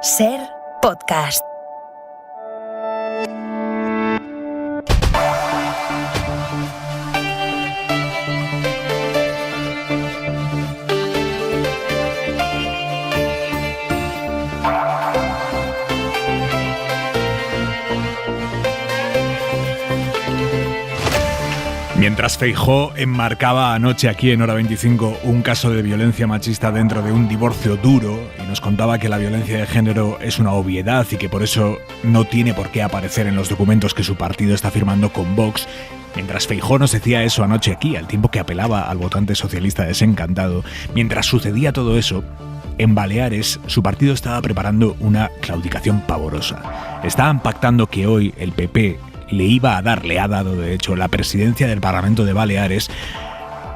SER Podcast. Mientras Feijóo enmarcaba anoche aquí en Hora 25 un caso de violencia machista dentro de un divorcio duro y nos contaba que la violencia de género es una obviedad y que por eso no tiene por qué aparecer en los documentos que su partido está firmando con Vox, mientras Feijóo nos decía eso anoche aquí, al tiempo que apelaba al votante socialista desencantado, mientras sucedía todo eso, en Baleares su partido estaba preparando una claudicación pavorosa. Estaban pactando que hoy el PP le ha dado de hecho la presidencia del Parlamento de Baleares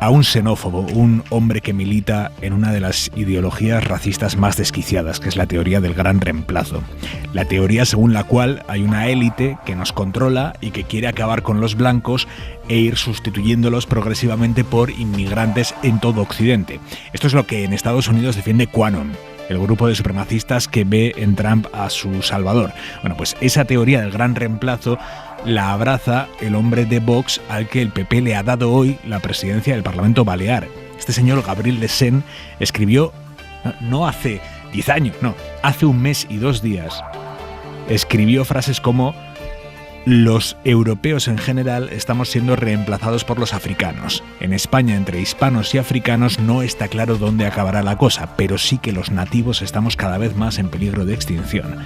a un xenófobo, un hombre que milita en una de las ideologías racistas más desquiciadas, que es la teoría del gran reemplazo. La teoría según la cual hay una élite que nos controla y que quiere acabar con los blancos e ir sustituyéndolos progresivamente por inmigrantes en todo Occidente. Esto es lo que en Estados Unidos defiende QAnon, el grupo de supremacistas que ve en Trump a su salvador. Bueno, pues esa teoría del gran reemplazo la abraza el hombre de Vox al que el PP le ha dado hoy la presidencia del Parlamento Balear. Este señor Gabriel Lesén escribió, no hace 10 años, no, hace un mes y 2 días, escribió frases como: los europeos en general estamos siendo reemplazados por los africanos. En España, entre hispanos y africanos, no está claro dónde acabará la cosa, pero sí que los nativos estamos cada vez más en peligro de extinción.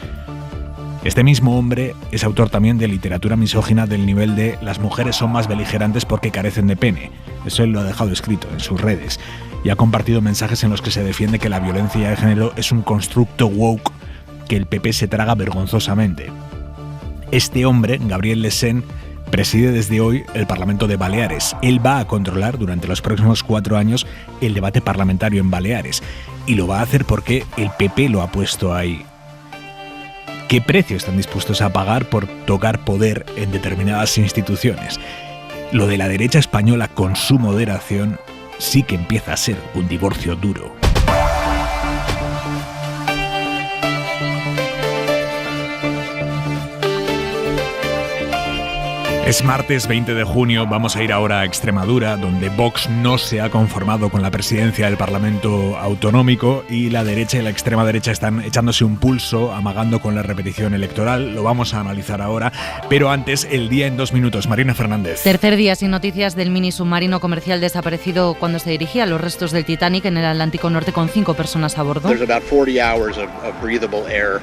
Este mismo hombre es autor también de literatura misógina del nivel de las mujeres son más beligerantes porque carecen de pene. Eso él lo ha dejado escrito en sus redes y ha compartido mensajes en los que se defiende que la violencia de género es un constructo woke que el PP se traga vergonzosamente. Este hombre, Gabriel Lesén, preside desde hoy el Parlamento de Baleares. Él va a controlar durante los próximos 4 años el debate parlamentario en Baleares y lo va a hacer porque el PP lo ha puesto ahí. ¿Qué precio están dispuestos a pagar por tocar poder en determinadas instituciones? Lo de la derecha española con su moderación sí que empieza a ser un divorcio duro. Es martes 20 de junio, vamos a ir ahora a Extremadura, donde Vox no se ha conformado con la presidencia del Parlamento Autonómico y la derecha y la extrema derecha están echándose un pulso, amagando con la repetición electoral. Lo vamos a analizar ahora, pero antes, el día en 2 minutos. Marina Fernández. Tercer día sin noticias del mini submarino comercial desaparecido cuando se dirigía a los restos del Titanic en el Atlántico Norte con 5 personas a bordo.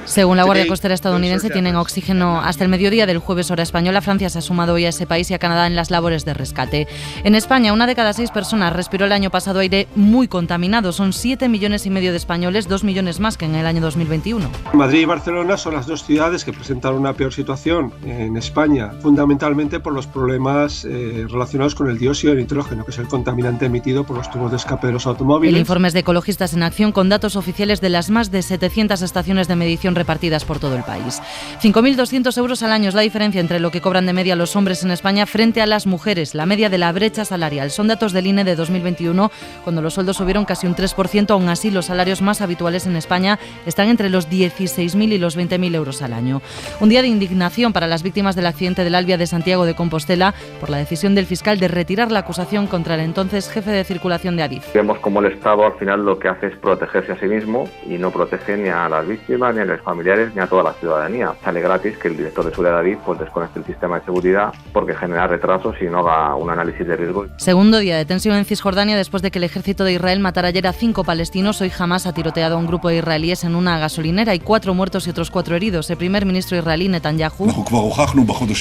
Según la Guardia Costera estadounidense, tienen oxígeno hasta el mediodía del jueves hora española. Francia se ha sumado hoy a ese país y a Canadá en las labores de rescate. En España, 1 de cada 6 personas respiró el año pasado aire muy contaminado. Son 7,5 millones de españoles, 2 millones más que en el año 2021. Madrid y Barcelona son las 2 ciudades que presentan una peor situación en España, fundamentalmente por los problemas relacionados con el dióxido de nitrógeno, que es el contaminante emitido por los tubos de escape de los automóviles. El informe es de Ecologistas en Acción con datos oficiales de las más de 700 estaciones de medición repartidas por todo el país. 5.200 euros al año es la diferencia entre lo que cobran de media los hombres en España frente a las mujeres, la media de la brecha salarial. Son datos del INE de 2021, cuando los sueldos subieron casi un 3%. Aún así, los salarios más habituales en España están entre los 16.000 y los 20.000 euros al año. Un día de indignación para las víctimas del accidente del Albia de Santiago de Compostela por la decisión del fiscal de retirar la acusación contra el entonces jefe de circulación de Adif. Vemos como el Estado al final lo que hace es protegerse a sí mismo y no protege ni a las víctimas, ni a los familiares, ni a toda la ciudadanía. Sale gratis que el director de seguridad de Adif desconecte el sistema de seguridad porque genera retrasos y no haga un análisis de riesgo. Segundo día de tensión en Cisjordania después de que el ejército de Israel matara ayer a 5 palestinos. Hoy Hamas ha tiroteado a un grupo de israelíes en una gasolinera. Hay 4 muertos y otros 4 heridos. El primer ministro israelí, Netanyahu,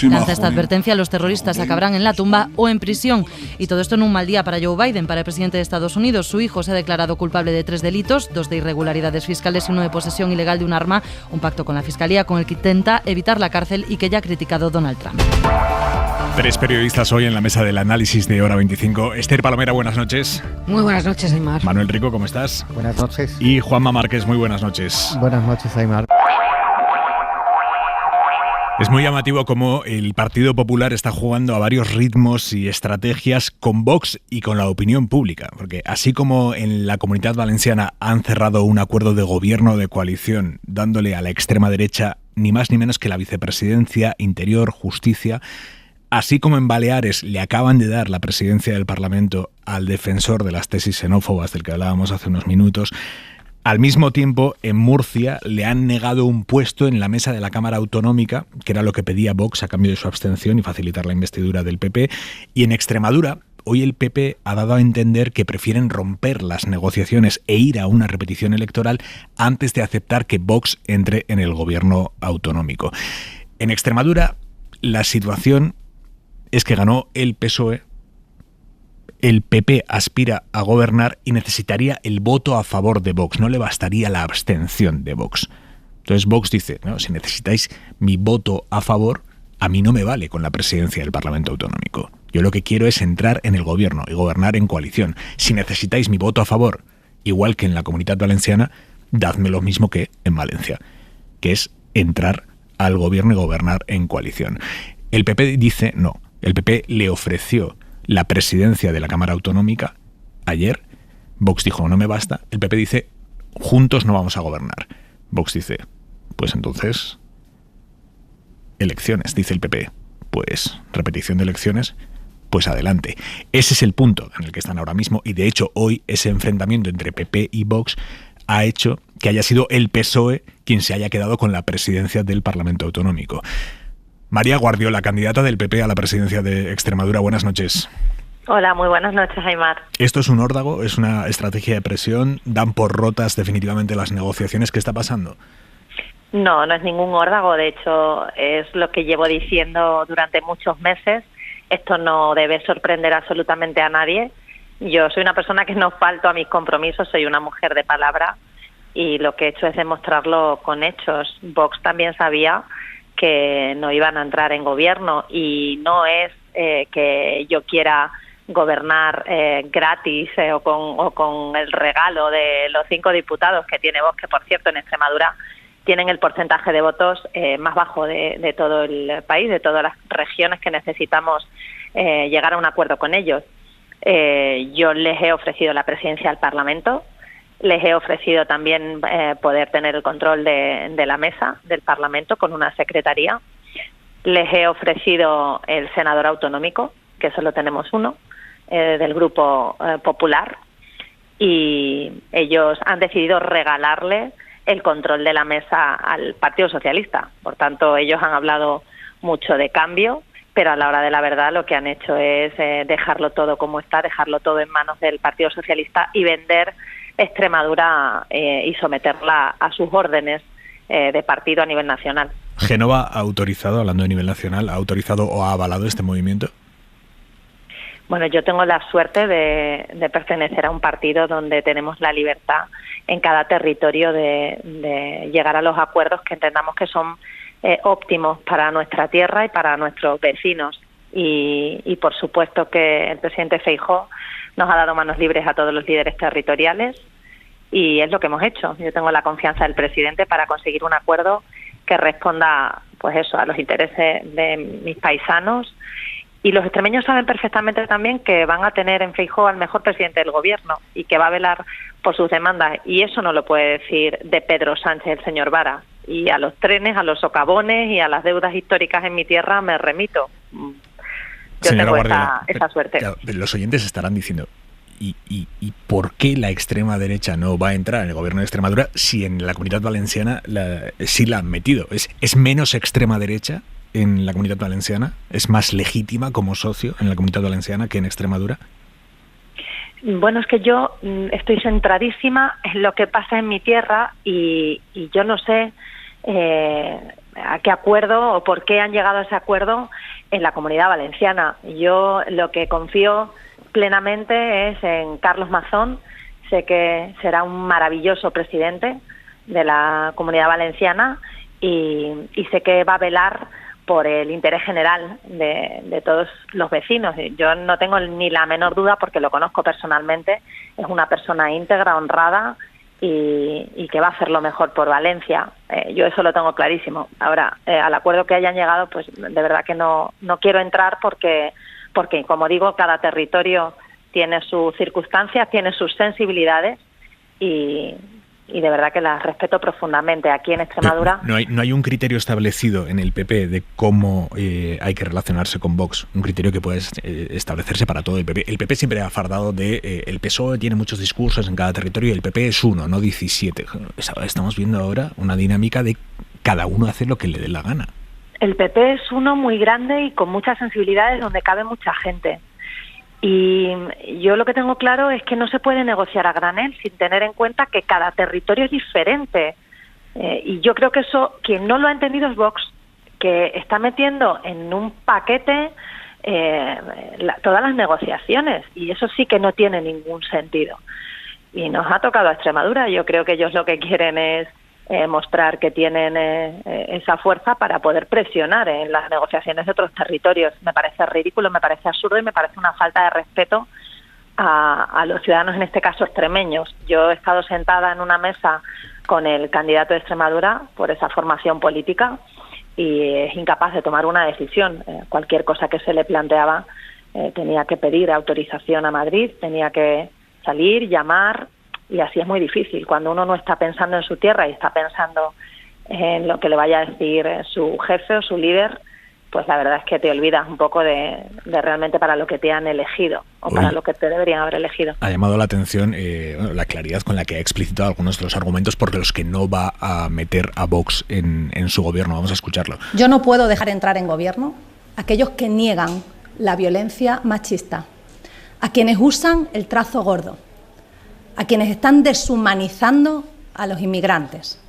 lanza esta advertencia: los terroristas acabarán en la tumba o en prisión. Y todo esto en un mal día para Joe Biden, para el presidente de Estados Unidos. Su hijo se ha declarado culpable de 3 delitos, 2 de irregularidades fiscales y 1 de posesión ilegal de un arma. Un pacto con la fiscalía con el que intenta evitar la cárcel y que ya ha criticado Donald Trump. 3 periodistas hoy en la mesa del análisis de Hora 25. Esther Palomera, buenas noches. Muy buenas noches, Aymar. Manuel Rico, ¿cómo estás? Buenas noches. Y Juanma Márquez, muy buenas noches. Buenas noches, Aymar. Es muy llamativo cómo el Partido Popular está jugando a varios ritmos y estrategias con Vox y con la opinión pública, porque así como en la Comunidad Valenciana han cerrado un acuerdo de gobierno de coalición dándole a la extrema derecha ni más ni menos que la vicepresidencia, Interior, Justicia, así como en Baleares le acaban de dar la presidencia del Parlamento al defensor de las tesis xenófobas del que hablábamos hace unos minutos, al mismo tiempo, en Murcia le han negado un puesto en la mesa de la Cámara Autonómica, que era lo que pedía Vox a cambio de su abstención y facilitar la investidura del PP. Y en Extremadura, hoy el PP ha dado a entender que prefieren romper las negociaciones e ir a una repetición electoral antes de aceptar que Vox entre en el gobierno autonómico. En Extremadura, la situación es que ganó el PSOE. El PP aspira a gobernar y necesitaría el voto a favor de Vox, no le bastaría la abstención de Vox. Entonces Vox dice, no, si necesitáis mi voto a favor, a mí no me vale con la presidencia del Parlamento Autonómico. Yo lo que quiero es entrar en el gobierno y gobernar en coalición. Si necesitáis mi voto a favor, igual que en la Comunidad Valenciana, dadme lo mismo que en Valencia, que es entrar al gobierno y gobernar en coalición. El PP dice no. El PP le ofreció la presidencia de la Cámara Autonómica ayer. Vox dijo, no me basta. El PP dice, juntos no vamos a gobernar. Vox dice, pues entonces, elecciones, dice el PP. Pues repetición de elecciones, pues adelante. Ese es el punto en el que están ahora mismo y de hecho hoy ese enfrentamiento entre PP y Vox ha hecho que haya sido el PSOE quien se haya quedado con la presidencia del Parlamento Autonómico. María Guardiola, candidata del PP a la presidencia de Extremadura. Buenas noches. Hola, muy buenas noches, Aimar. ¿Esto es un órdago? ¿Es una estrategia de presión? ¿Dan por rotas definitivamente las negociaciones? ¿Qué está pasando? No, no es ningún órdago. De hecho, es lo que llevo diciendo durante muchos meses. Esto no debe sorprender absolutamente a nadie. Yo soy una persona que no falto a mis compromisos, soy una mujer de palabra y lo que he hecho es demostrarlo con hechos. Vox también sabía que no iban a entrar en gobierno y no es que yo quiera gobernar gratis o con el regalo de los 5 diputados que tiene Vox, que por cierto en Extremadura tienen el porcentaje de votos más bajo de todo el país, de todas las regiones que necesitamos llegar a un acuerdo con ellos. Yo les he ofrecido la presidencia del Parlamento. Les he ofrecido también poder tener el control de la mesa del Parlamento con una secretaría. Les he ofrecido el senador autonómico, que solo tenemos uno, del Grupo Popular. Y ellos han decidido regalarle el control de la mesa al Partido Socialista. Por tanto, ellos han hablado mucho de cambio, pero a la hora de la verdad lo que han hecho es dejarlo todo como está, dejarlo todo en manos del Partido Socialista y vender Extremadura y someterla a sus órdenes de partido a nivel nacional. ¿Génova ha autorizado, hablando de nivel nacional, ha autorizado o ha avalado este movimiento? Bueno, yo tengo la suerte de pertenecer a un partido donde tenemos la libertad en cada territorio de llegar a los acuerdos que entendamos que son óptimos para nuestra tierra y para nuestros vecinos. Y por supuesto que el presidente Feijóo nos ha dado manos libres a todos los líderes territoriales y es lo que hemos hecho. Yo tengo la confianza del presidente para conseguir un acuerdo que responda, pues eso, a los intereses de mis paisanos. Y los extremeños saben perfectamente también que van a tener en Feijóo al mejor presidente del gobierno y que va a velar por sus demandas. Y eso no lo puede decir de Pedro Sánchez el señor Vara. Y a los trenes, a los socavones y a las deudas históricas en mi tierra me remito. Yo tengo esa suerte. Claro, los oyentes estarán diciendo, ¿y por qué la extrema derecha no va a entrar en el gobierno de Extremadura si en la Comunidad Valenciana sí la han metido? ¿Es menos extrema derecha en la Comunidad Valenciana? ¿Es más legítima como socio en la Comunidad Valenciana que en Extremadura? Bueno, es que yo estoy centradísima en lo que pasa en mi tierra y yo no sé a qué acuerdo o por qué han llegado a ese acuerdo en la Comunidad Valenciana. Yo lo que confío plenamente es en Carlos Mazón. Sé que será un maravilloso presidente de la Comunidad Valenciana y sé que va a velar por el interés general de todos los vecinos. Yo no tengo ni la menor duda porque lo conozco personalmente. Es una persona íntegra, honrada y que va a hacer lo mejor por Valencia. Yo eso lo tengo clarísimo. Ahora, al acuerdo que hayan llegado, pues de verdad que no quiero entrar porque, como digo, cada territorio tiene sus circunstancias, tiene sus sensibilidades y de verdad que las respeto profundamente. Aquí en Extremadura... No hay un criterio establecido en el PP de cómo hay que relacionarse con Vox, un criterio que puede establecerse para todo el PP. El PP siempre ha fardado de el PSOE tiene muchos discursos en cada territorio y el PP es 1, no 17. Estamos viendo ahora una dinámica de cada uno hacer lo que le dé la gana. El PP es uno muy grande y con muchas sensibilidades donde cabe mucha gente. Y yo lo que tengo claro es que no se puede negociar a granel sin tener en cuenta que cada territorio es diferente. Y yo creo que eso, quien no lo ha entendido es Vox, que está metiendo en un paquete todas las negociaciones, y eso sí que no tiene ningún sentido. Y nos ha tocado a Extremadura. Yo creo que ellos lo que quieren es mostrar que tienen esa fuerza para poder presionar en las negociaciones de otros territorios. Me parece ridículo, me parece absurdo y me parece una falta de respeto a los ciudadanos, en este caso extremeños. Yo he estado sentada en una mesa con el candidato de Extremadura por esa formación política y es incapaz de tomar una decisión. Cualquier cosa que se le planteaba tenía que pedir autorización a Madrid, tenía que salir, llamar. Y así es muy difícil. Cuando uno no está pensando en su tierra y está pensando en lo que le vaya a decir su jefe o su líder, pues la verdad es que te olvidas un poco de realmente para lo que te han elegido o para lo que te deberían haber elegido. Ha llamado la atención la claridad con la que ha explicitado algunos de los argumentos por los que no va a meter a Vox en su gobierno. Vamos a escucharlo. Yo no puedo dejar entrar en gobierno a aquellos que niegan la violencia machista, a quienes usan el trazo gordo, a quienes están deshumanizando a los inmigrantes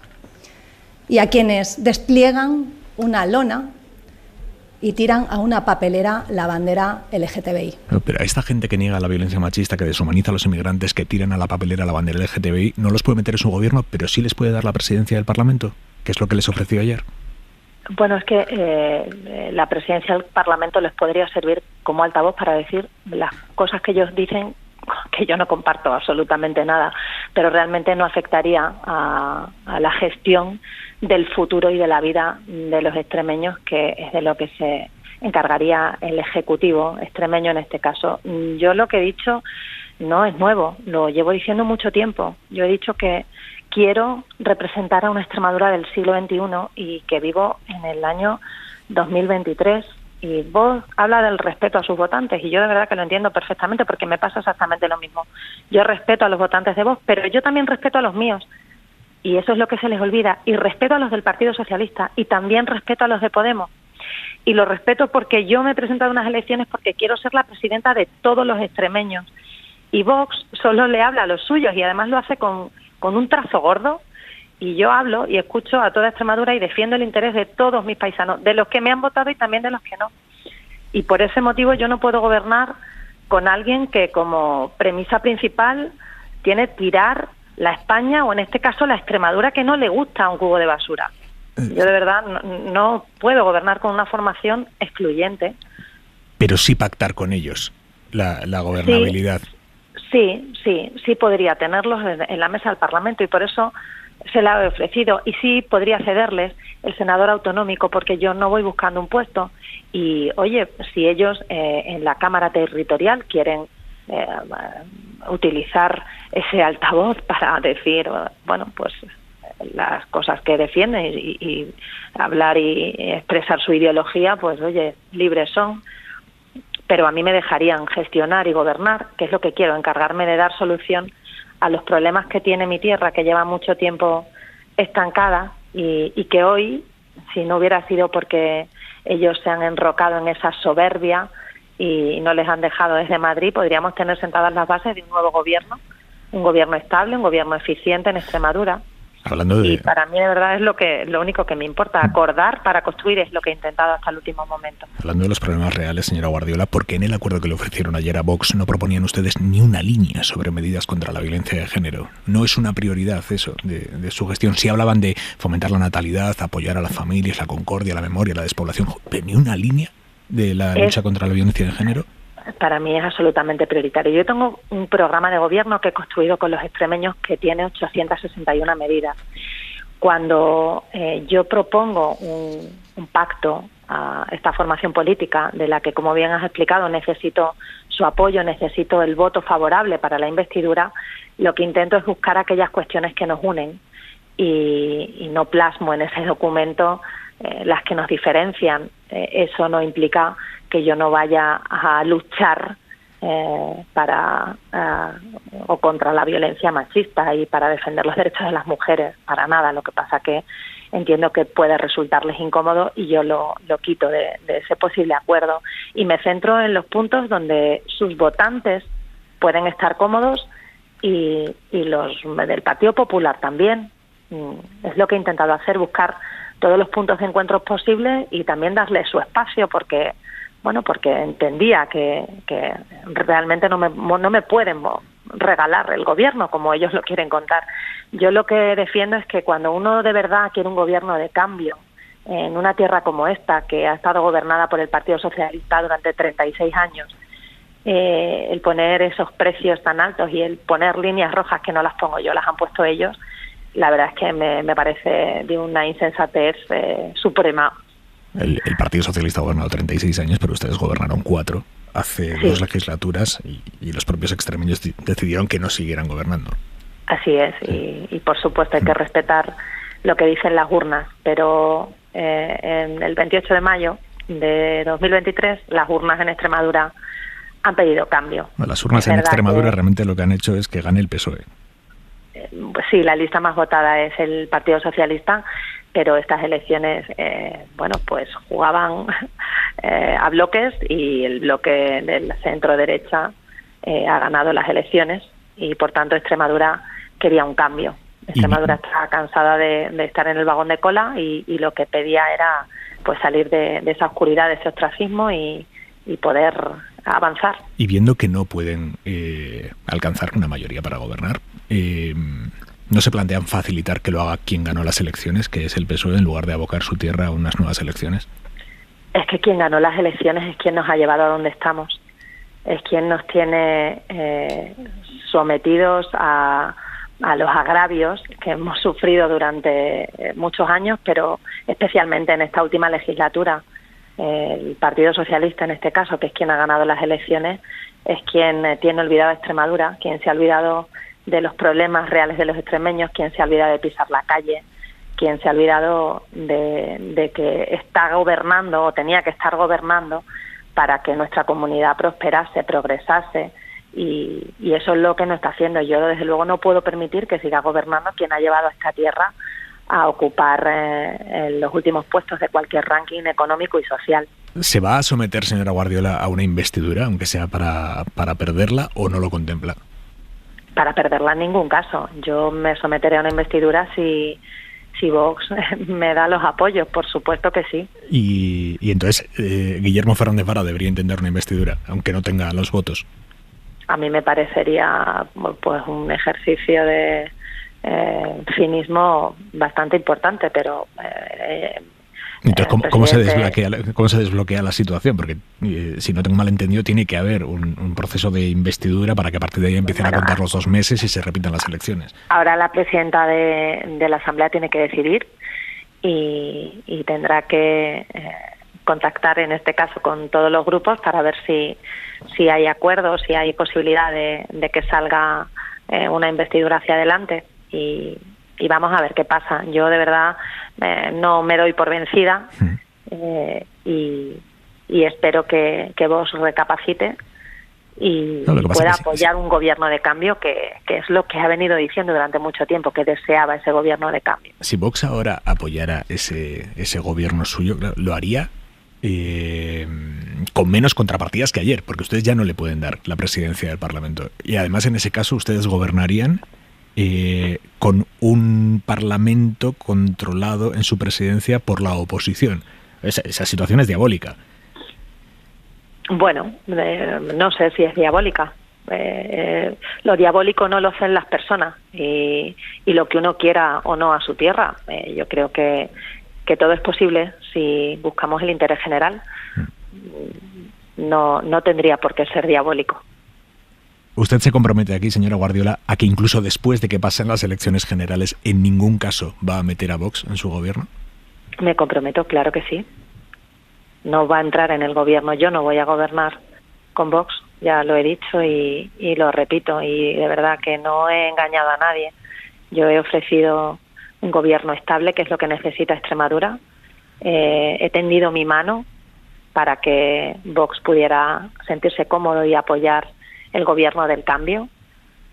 y a quienes despliegan una lona y tiran a una papelera la bandera LGTBI. Pero a esta gente que niega la violencia machista, que deshumaniza a los inmigrantes, que tiran a la papelera la bandera LGTBI, no los puede meter en su gobierno, pero sí les puede dar la presidencia del Parlamento, que es lo que les ofreció ayer. Bueno, es que la presidencia del Parlamento les podría servir como altavoz para decir las cosas que ellos dicen, que yo no comparto absolutamente nada, pero realmente no afectaría a la gestión del futuro y de la vida de los extremeños, que es de lo que se encargaría el Ejecutivo extremeño en este caso. Yo lo que he dicho no es nuevo, lo llevo diciendo mucho tiempo. Yo he dicho que quiero representar a una Extremadura del siglo XXI y que vivo en el año 2023. Y Vox habla del respeto a sus votantes y yo de verdad que lo entiendo perfectamente porque me pasa exactamente lo mismo. Yo respeto a los votantes de Vox, pero yo también respeto a los míos y eso es lo que se les olvida. Y respeto a los del Partido Socialista y también respeto a los de Podemos. Y lo respeto porque yo me he presentado a unas elecciones porque quiero ser la presidenta de todos los extremeños. Y Vox solo le habla a los suyos y además lo hace con un trazo gordo. Y yo hablo y escucho a toda Extremadura y defiendo el interés de todos mis paisanos, de los que me han votado y también de los que no. Y por ese motivo yo no puedo gobernar con alguien que como premisa principal tiene tirar la España, o en este caso la Extremadura, que no le gusta un cubo de basura. Yo de verdad no puedo gobernar con una formación excluyente. Pero sí pactar con ellos la gobernabilidad. Sí podría tenerlos en la mesa del Parlamento y por eso se la he ofrecido, y sí podría cederles el senador autonómico porque yo no voy buscando un puesto y oye, si ellos en la Cámara Territorial quieren utilizar ese altavoz para decir, bueno, pues las cosas que defienden y hablar y expresar su ideología, pues oye, libres son, pero a mí me dejarían gestionar y gobernar, que es lo que quiero, encargarme de dar solución a los problemas que tiene mi tierra, que lleva mucho tiempo estancada y que hoy, si no hubiera sido porque ellos se han enrocado en esa soberbia y no les han dejado desde Madrid, podríamos tener sentadas las bases de un nuevo gobierno, un gobierno estable, un gobierno eficiente en Extremadura. Y para mí de verdad es lo único que me importa, acordar para construir, es lo que he intentado hasta el último momento. Hablando de los problemas reales, señora Guardiola, ¿por qué en el acuerdo que le ofrecieron ayer a Vox no proponían ustedes ni una línea sobre medidas contra la violencia de género? ¿No es una prioridad eso de su gestión? Sí hablaban de fomentar la natalidad, apoyar a las familias, la concordia, la memoria, la despoblación, pero ni una línea de la lucha contra la violencia de género. para mí es absolutamente prioritario. Yo tengo un programa de gobierno que he construido con los extremeños que tiene 861 medidas. Cuando yo propongo un pacto a esta formación política, de la que, como bien has explicado, necesito su apoyo, necesito el voto favorable para la investidura, lo que intento es buscar aquellas cuestiones que nos unen y no plasmo en ese documento las que nos diferencian. Eso no implica que yo no vaya a luchar para o contra la violencia machista y para defender los derechos de las mujeres, para nada. Lo que pasa que entiendo que puede resultarles incómodo y yo lo quito de ese posible acuerdo y me centro en los puntos donde sus votantes pueden estar cómodos y los del Partido Popular también. Es lo que he intentado hacer, buscar todos los puntos de encuentro posibles y también darle su espacio porque entendía que realmente no me pueden regalar el gobierno como ellos lo quieren contar. Yo lo que defiendo es que cuando uno de verdad quiere un gobierno de cambio en una tierra como esta, que ha estado gobernada por el Partido Socialista durante 36 años, el poner esos precios tan altos y el poner líneas rojas que no las pongo yo, las han puesto ellos, la verdad es que me parece de una insensatez suprema. El Partido Socialista ha gobernado 36 años, pero ustedes gobernaron 4 hace 2 legislaturas y los propios extremeños decidieron que no siguieran gobernando. Así es, y por supuesto hay que respetar lo que dicen las urnas, pero en el 28 de mayo de 2023 las urnas en Extremadura han pedido cambio. Bueno, las urnas en Extremadura realmente lo que han hecho es que gane el PSOE. Pues sí, la lista más votada es el Partido Socialista, pero estas elecciones, pues jugaban a bloques y el bloque del centro-derecha ha ganado las elecciones y, por tanto, Extremadura quería un cambio. Extremadura estaba cansada de estar en el vagón de cola y lo que pedía era pues salir de esa oscuridad, de ese ostracismo y poder avanzar. Y viendo que no pueden alcanzar una mayoría para gobernar, ¿no se plantean facilitar que lo haga quien ganó las elecciones, que es el PSOE, en lugar de abocar su tierra a unas nuevas elecciones? Es que quien ganó las elecciones es quien nos ha llevado a donde estamos. Es quien nos tiene sometidos a los agravios que hemos sufrido durante muchos años, pero especialmente en esta última legislatura. El Partido Socialista, en este caso, que es quien ha ganado las elecciones, es quien tiene olvidado a Extremadura, quien se ha olvidado de los problemas reales de los extremeños, quien se ha olvidado de pisar la calle, quien se ha olvidado de que está gobernando o tenía que estar gobernando para que nuestra comunidad prosperase, progresase, y eso es lo que no está haciendo. Yo, desde luego, no puedo permitir que siga gobernando quien ha llevado a esta tierra a ocupar los últimos puestos de cualquier ranking económico y social. ¿Se va a someter, señora Guardiola, a una investidura, aunque sea para perderla, o no lo contempla? Para perderla en ningún caso. Yo me someteré a una investidura si Vox me da los apoyos, por supuesto que sí. Y entonces Guillermo Fernández Vara debería intentar una investidura, aunque no tenga los votos. A mí me parecería pues un ejercicio de cinismo bastante importante, pero entonces, ¿cómo se desbloquea la situación? Porque, si no tengo mal entendido, tiene que haber un proceso de investidura para que a partir de ahí empiecen a contar los 2 meses y se repitan las elecciones. Ahora la presidenta de la Asamblea tiene que decidir y tendrá que contactar, en este caso, con todos los grupos para ver si hay acuerdos, si hay posibilidad de que salga una investidura hacia adelante. Y vamos a ver qué pasa. Yo de verdad no me doy por vencida y espero que Vox recapacite y pueda apoyar un gobierno de cambio, que es lo que ha venido diciendo durante mucho tiempo, que deseaba ese gobierno de cambio. Si Vox ahora apoyara ese gobierno suyo, lo haría con menos contrapartidas que ayer, porque ustedes ya no le pueden dar la presidencia del Parlamento. Y además, en ese caso, ustedes gobernarían con un Parlamento controlado en su presidencia por la oposición. Esa situación es diabólica. Bueno, no sé si es diabólica. Lo diabólico no lo hacen las personas y lo que uno quiera o no a su tierra. Yo creo que todo es posible si buscamos el interés general. no tendría por qué ser diabólico. ¿Usted se compromete aquí, señora Guardiola, a que incluso después de que pasen las elecciones generales, en ningún caso va a meter a Vox en su gobierno? Me comprometo, claro que sí. No va a entrar en el gobierno, yo no voy a gobernar con Vox, ya lo he dicho y lo repito, y de verdad que no he engañado a nadie. Yo he ofrecido un gobierno estable, que es lo que necesita Extremadura. He tendido mi mano para que Vox pudiera sentirse cómodo y apoyar el gobierno del cambio,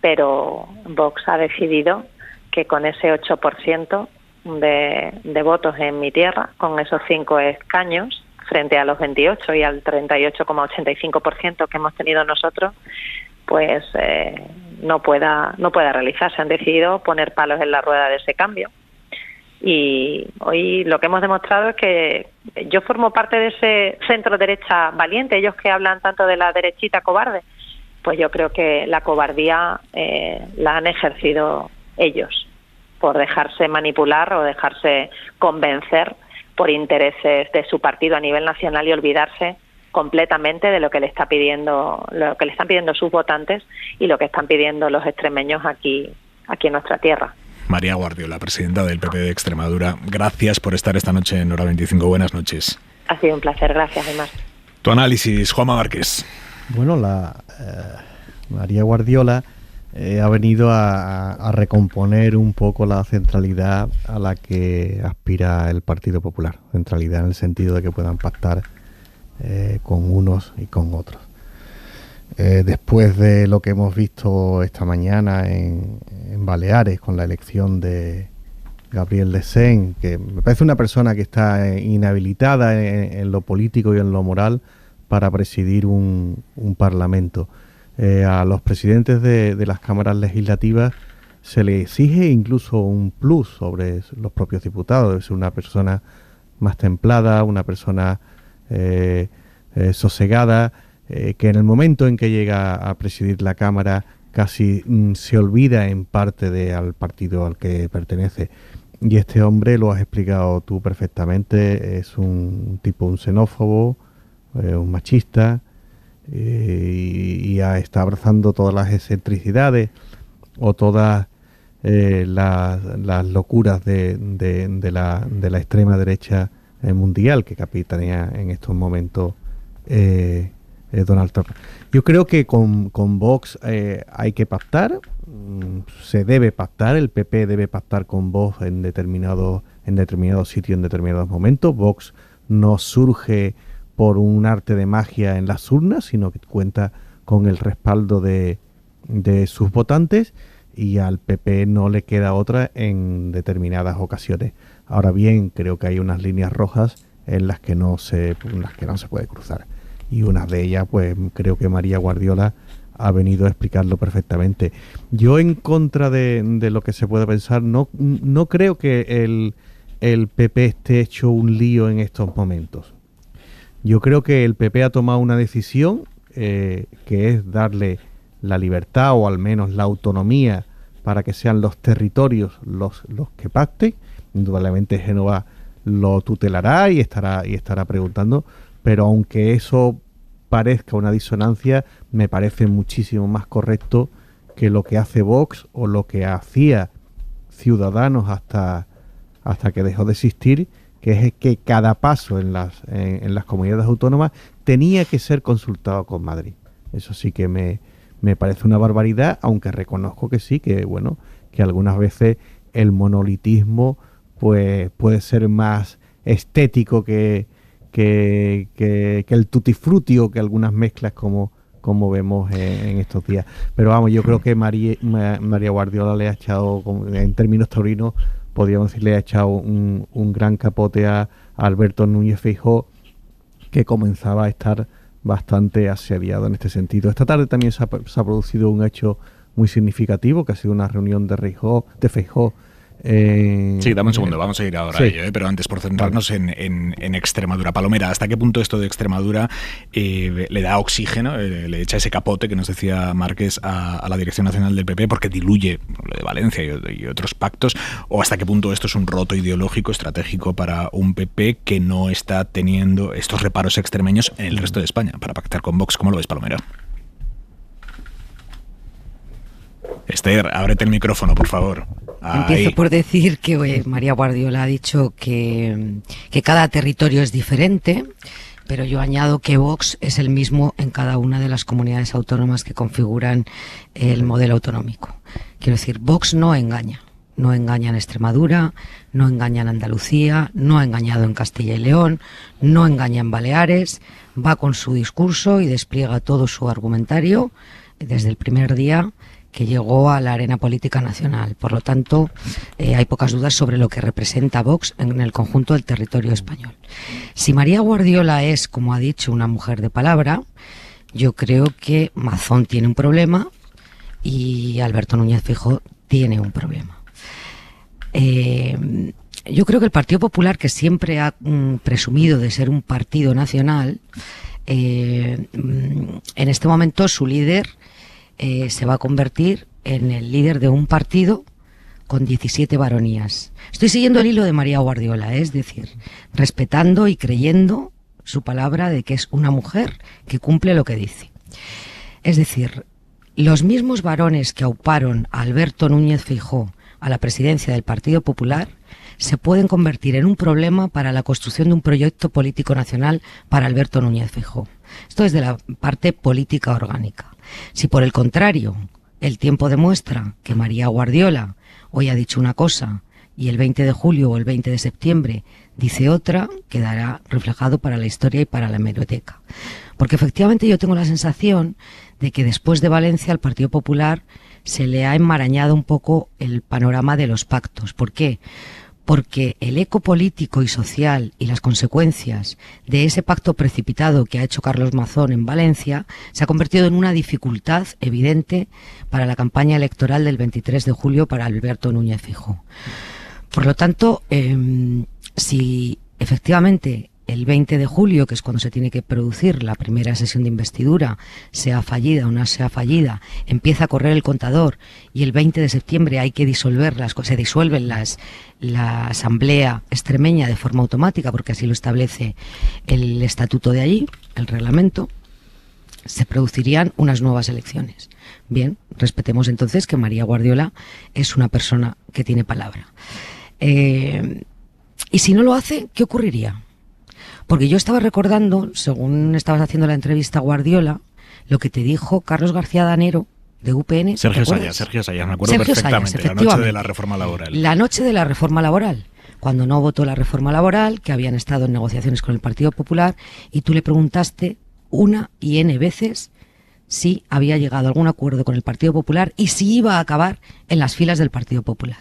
pero Vox ha decidido que con ese 8% de votos en mi tierra, con esos 5 escaños, frente a los 28 y al 38,85% que hemos tenido nosotros, pues no pueda realizarse. Han decidido poner palos en la rueda de ese cambio. Y hoy lo que hemos demostrado es que yo formo parte de ese centro derecha valiente, ellos que hablan tanto de la derechita cobarde, pues yo creo que la cobardía la han ejercido ellos por dejarse manipular o dejarse convencer por intereses de su partido a nivel nacional y olvidarse completamente de lo que le están pidiendo sus votantes y lo que están pidiendo los extremeños aquí en nuestra tierra. María Guardiola, presidenta del PP de Extremadura, gracias por estar esta noche en Hora 25. Buenas noches. Ha sido un placer, gracias, además. Tu análisis, Juanma Márquez. Bueno, María Guardiola ha venido a recomponer un poco la centralidad a la que aspira el Partido Popular. Centralidad en el sentido de que puedan pactar con unos y con otros. Después de lo que hemos visto esta mañana en Baleares con la elección de Gabriel Decén, que me parece una persona que está inhabilitada en lo político y en lo moral para presidir un parlamento. A los presidentes de las cámaras legislativas se le exige incluso un plus sobre los propios diputados. Debe ser una persona más templada, una persona sosegada, que en el momento en que llega a presidir la Cámara casi se olvida en parte al partido al que pertenece. Y este hombre, lo has explicado tú perfectamente, es un xenófobo, un machista, y está abrazando todas las excentricidades o todas las locuras de la extrema derecha mundial que capitanea en estos momentos Donald Trump. Yo creo que con Vox hay que pactar, se debe pactar, el PP debe pactar con Vox en determinados sitios, en determinados momentos. Vox no surge por un arte de magia en las urnas, sino que cuenta con el respaldo de sus votantes, y al PP no le queda otra en determinadas ocasiones. Ahora bien, creo que hay unas líneas rojas en las que no se puede cruzar. Y una de ellas, pues creo que María Guardiola ha venido a explicarlo perfectamente. Yo, en contra de lo que se puede pensar, no creo que el PP esté hecho un lío en estos momentos. Yo creo que el PP ha tomado una decisión que es darle la libertad o al menos la autonomía para que sean los territorios los que pacten. Indudablemente Génova lo tutelará y estará preguntando, pero aunque eso parezca una disonancia, me parece muchísimo más correcto que lo que hace Vox o lo que hacía Ciudadanos hasta que dejó de existir, que es que cada paso en las comunidades autónomas tenía que ser consultado con Madrid. Eso sí que me parece una barbaridad, aunque reconozco que sí, que bueno, que algunas veces el monolitismo pues puede ser más estético que el tutti frutti o que algunas mezclas como vemos en estos días. Pero vamos, yo creo que María Guardiola le ha echado, en términos taurinos, podríamos decir, le ha echado un gran capote a Alberto Núñez Feijóo, que comenzaba a estar bastante asediado en este sentido. Esta tarde también se ha producido un hecho muy significativo, que ha sido una reunión de Feijóo Sí, dame un segundo, vamos a ir ahora a ello, pero antes por centrarnos en Extremadura. Palomera, ¿hasta qué punto esto de Extremadura le da oxígeno, le echa ese capote que nos decía Márquez a la Dirección Nacional del PP porque diluye lo de Valencia y otros pactos? ¿O hasta qué punto esto es un roto ideológico estratégico para un PP que no está teniendo estos reparos extremeños en el resto de España para pactar con Vox? ¿Cómo lo ves, Palomera? Esther, ábrete el micrófono, por favor. Empiezo por decir que María Guardiola ha dicho que cada territorio es diferente, pero yo añado que Vox es el mismo en cada una de las comunidades autónomas que configuran el modelo autonómico. Quiero decir, Vox no engaña. No engaña en Extremadura, no engaña en Andalucía, no ha engañado en Castilla y León, no engaña en Baleares, va con su discurso y despliega todo su argumentario desde el primer día que llegó a la arena política nacional. Por lo tanto, hay pocas dudas sobre lo que representa Vox en el conjunto del territorio español. Si María Guardiola es, como ha dicho, una mujer de palabra, yo creo que Mazón tiene un problema y Alberto Núñez Feijóo tiene un problema. Yo creo que el Partido Popular, que siempre ha presumido de ser un partido nacional, en este momento su líder se va a convertir en el líder de un partido con 17 baronías. Estoy siguiendo el hilo de María Guardiola, es decir, respetando y creyendo su palabra de que es una mujer que cumple lo que dice. Es decir, los mismos varones que auparon a Alberto Núñez Feijóo a la presidencia del Partido Popular se pueden convertir en un problema para la construcción de un proyecto político nacional para Alberto Núñez Feijóo. Esto es de la parte política orgánica. Si por el contrario el tiempo demuestra que María Guardiola hoy ha dicho una cosa y el 20 de julio o el 20 de septiembre dice otra, quedará reflejado para la historia y para la hemeroteca. Porque efectivamente yo tengo la sensación de que después de Valencia al Partido Popular se le ha enmarañado un poco el panorama de los pactos. ¿Por qué? Porque el eco político y social y las consecuencias de ese pacto precipitado que ha hecho Carlos Mazón en Valencia se ha convertido en una dificultad evidente para la campaña electoral del 23 de julio para Alberto Núñez Feijóo. Por lo tanto, si efectivamente el 20 de julio, que es cuando se tiene que producir la primera sesión de investidura, sea fallida o no sea fallida, empieza a correr el contador y el 20 de septiembre hay que disolverlas, se disuelven la asamblea extremeña de forma automática, porque así lo establece el estatuto de allí, el reglamento, se producirían unas nuevas elecciones. Bien, respetemos entonces que María Guardiola es una persona que tiene palabra. Y si no lo hace, ¿qué ocurriría? Porque yo estaba recordando, según estabas haciendo la entrevista a Guardiola, lo que te dijo Carlos García Danero de UPN. Sergio Sayas, me acuerdo perfectamente, la noche de la reforma laboral. La noche de la reforma laboral, cuando no votó la reforma laboral, que habían estado en negociaciones con el Partido Popular, y tú le preguntaste una y N veces si había llegado a algún acuerdo con el Partido Popular y si iba a acabar en las filas del Partido Popular.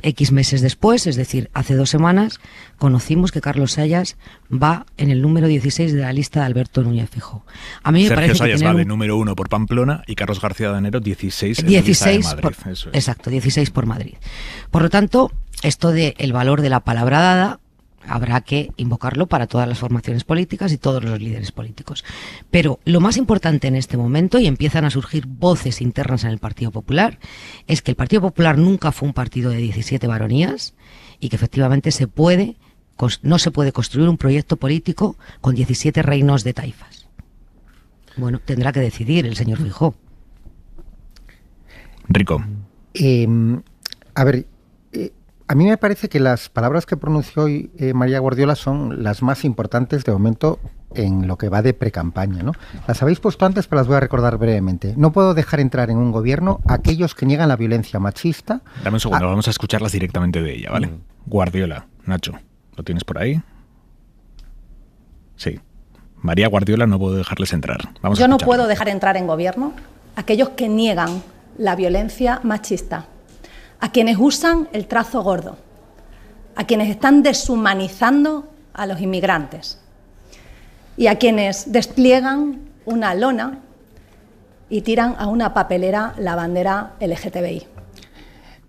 X meses después, es decir, hace 2 semanas, conocimos que Carlos Sayas va en el número 16 de la lista de Alberto Núñez Feijóo. A mí me Sergio parece Sayas que va de número 1 por Pamplona y Carlos García Danero 16 en 16 la lista de Madrid. Eso es. Exacto, 16 por Madrid. Por lo tanto, esto de el valor de la palabra dada habrá que invocarlo para todas las formaciones políticas y todos los líderes políticos. Pero lo más importante en este momento, y empiezan a surgir voces internas en el Partido Popular, es que el Partido Popular nunca fue un partido de 17 baronías y que efectivamente no se puede construir un proyecto político con 17 reinos de taifas. Bueno, tendrá que decidir el señor Feijóo. Rico. A mí me parece que las palabras que pronunció hoy María Guardiola son las más importantes de momento en lo que va de precampaña, ¿no? Las habéis puesto antes, pero las voy a recordar brevemente. No puedo dejar entrar en un gobierno a aquellos que niegan la violencia machista. Dame un segundo, vamos a escucharlas directamente de ella, ¿vale? Guardiola, Nacho, ¿lo tienes por ahí? Sí. María Guardiola, no puedo dejarles entrar. Yo no puedo dejar entrar en gobierno a aquellos que niegan la violencia machista, a quienes usan el trazo gordo, a quienes están deshumanizando a los inmigrantes y a quienes despliegan una lona y tiran a una papelera la bandera LGTBI.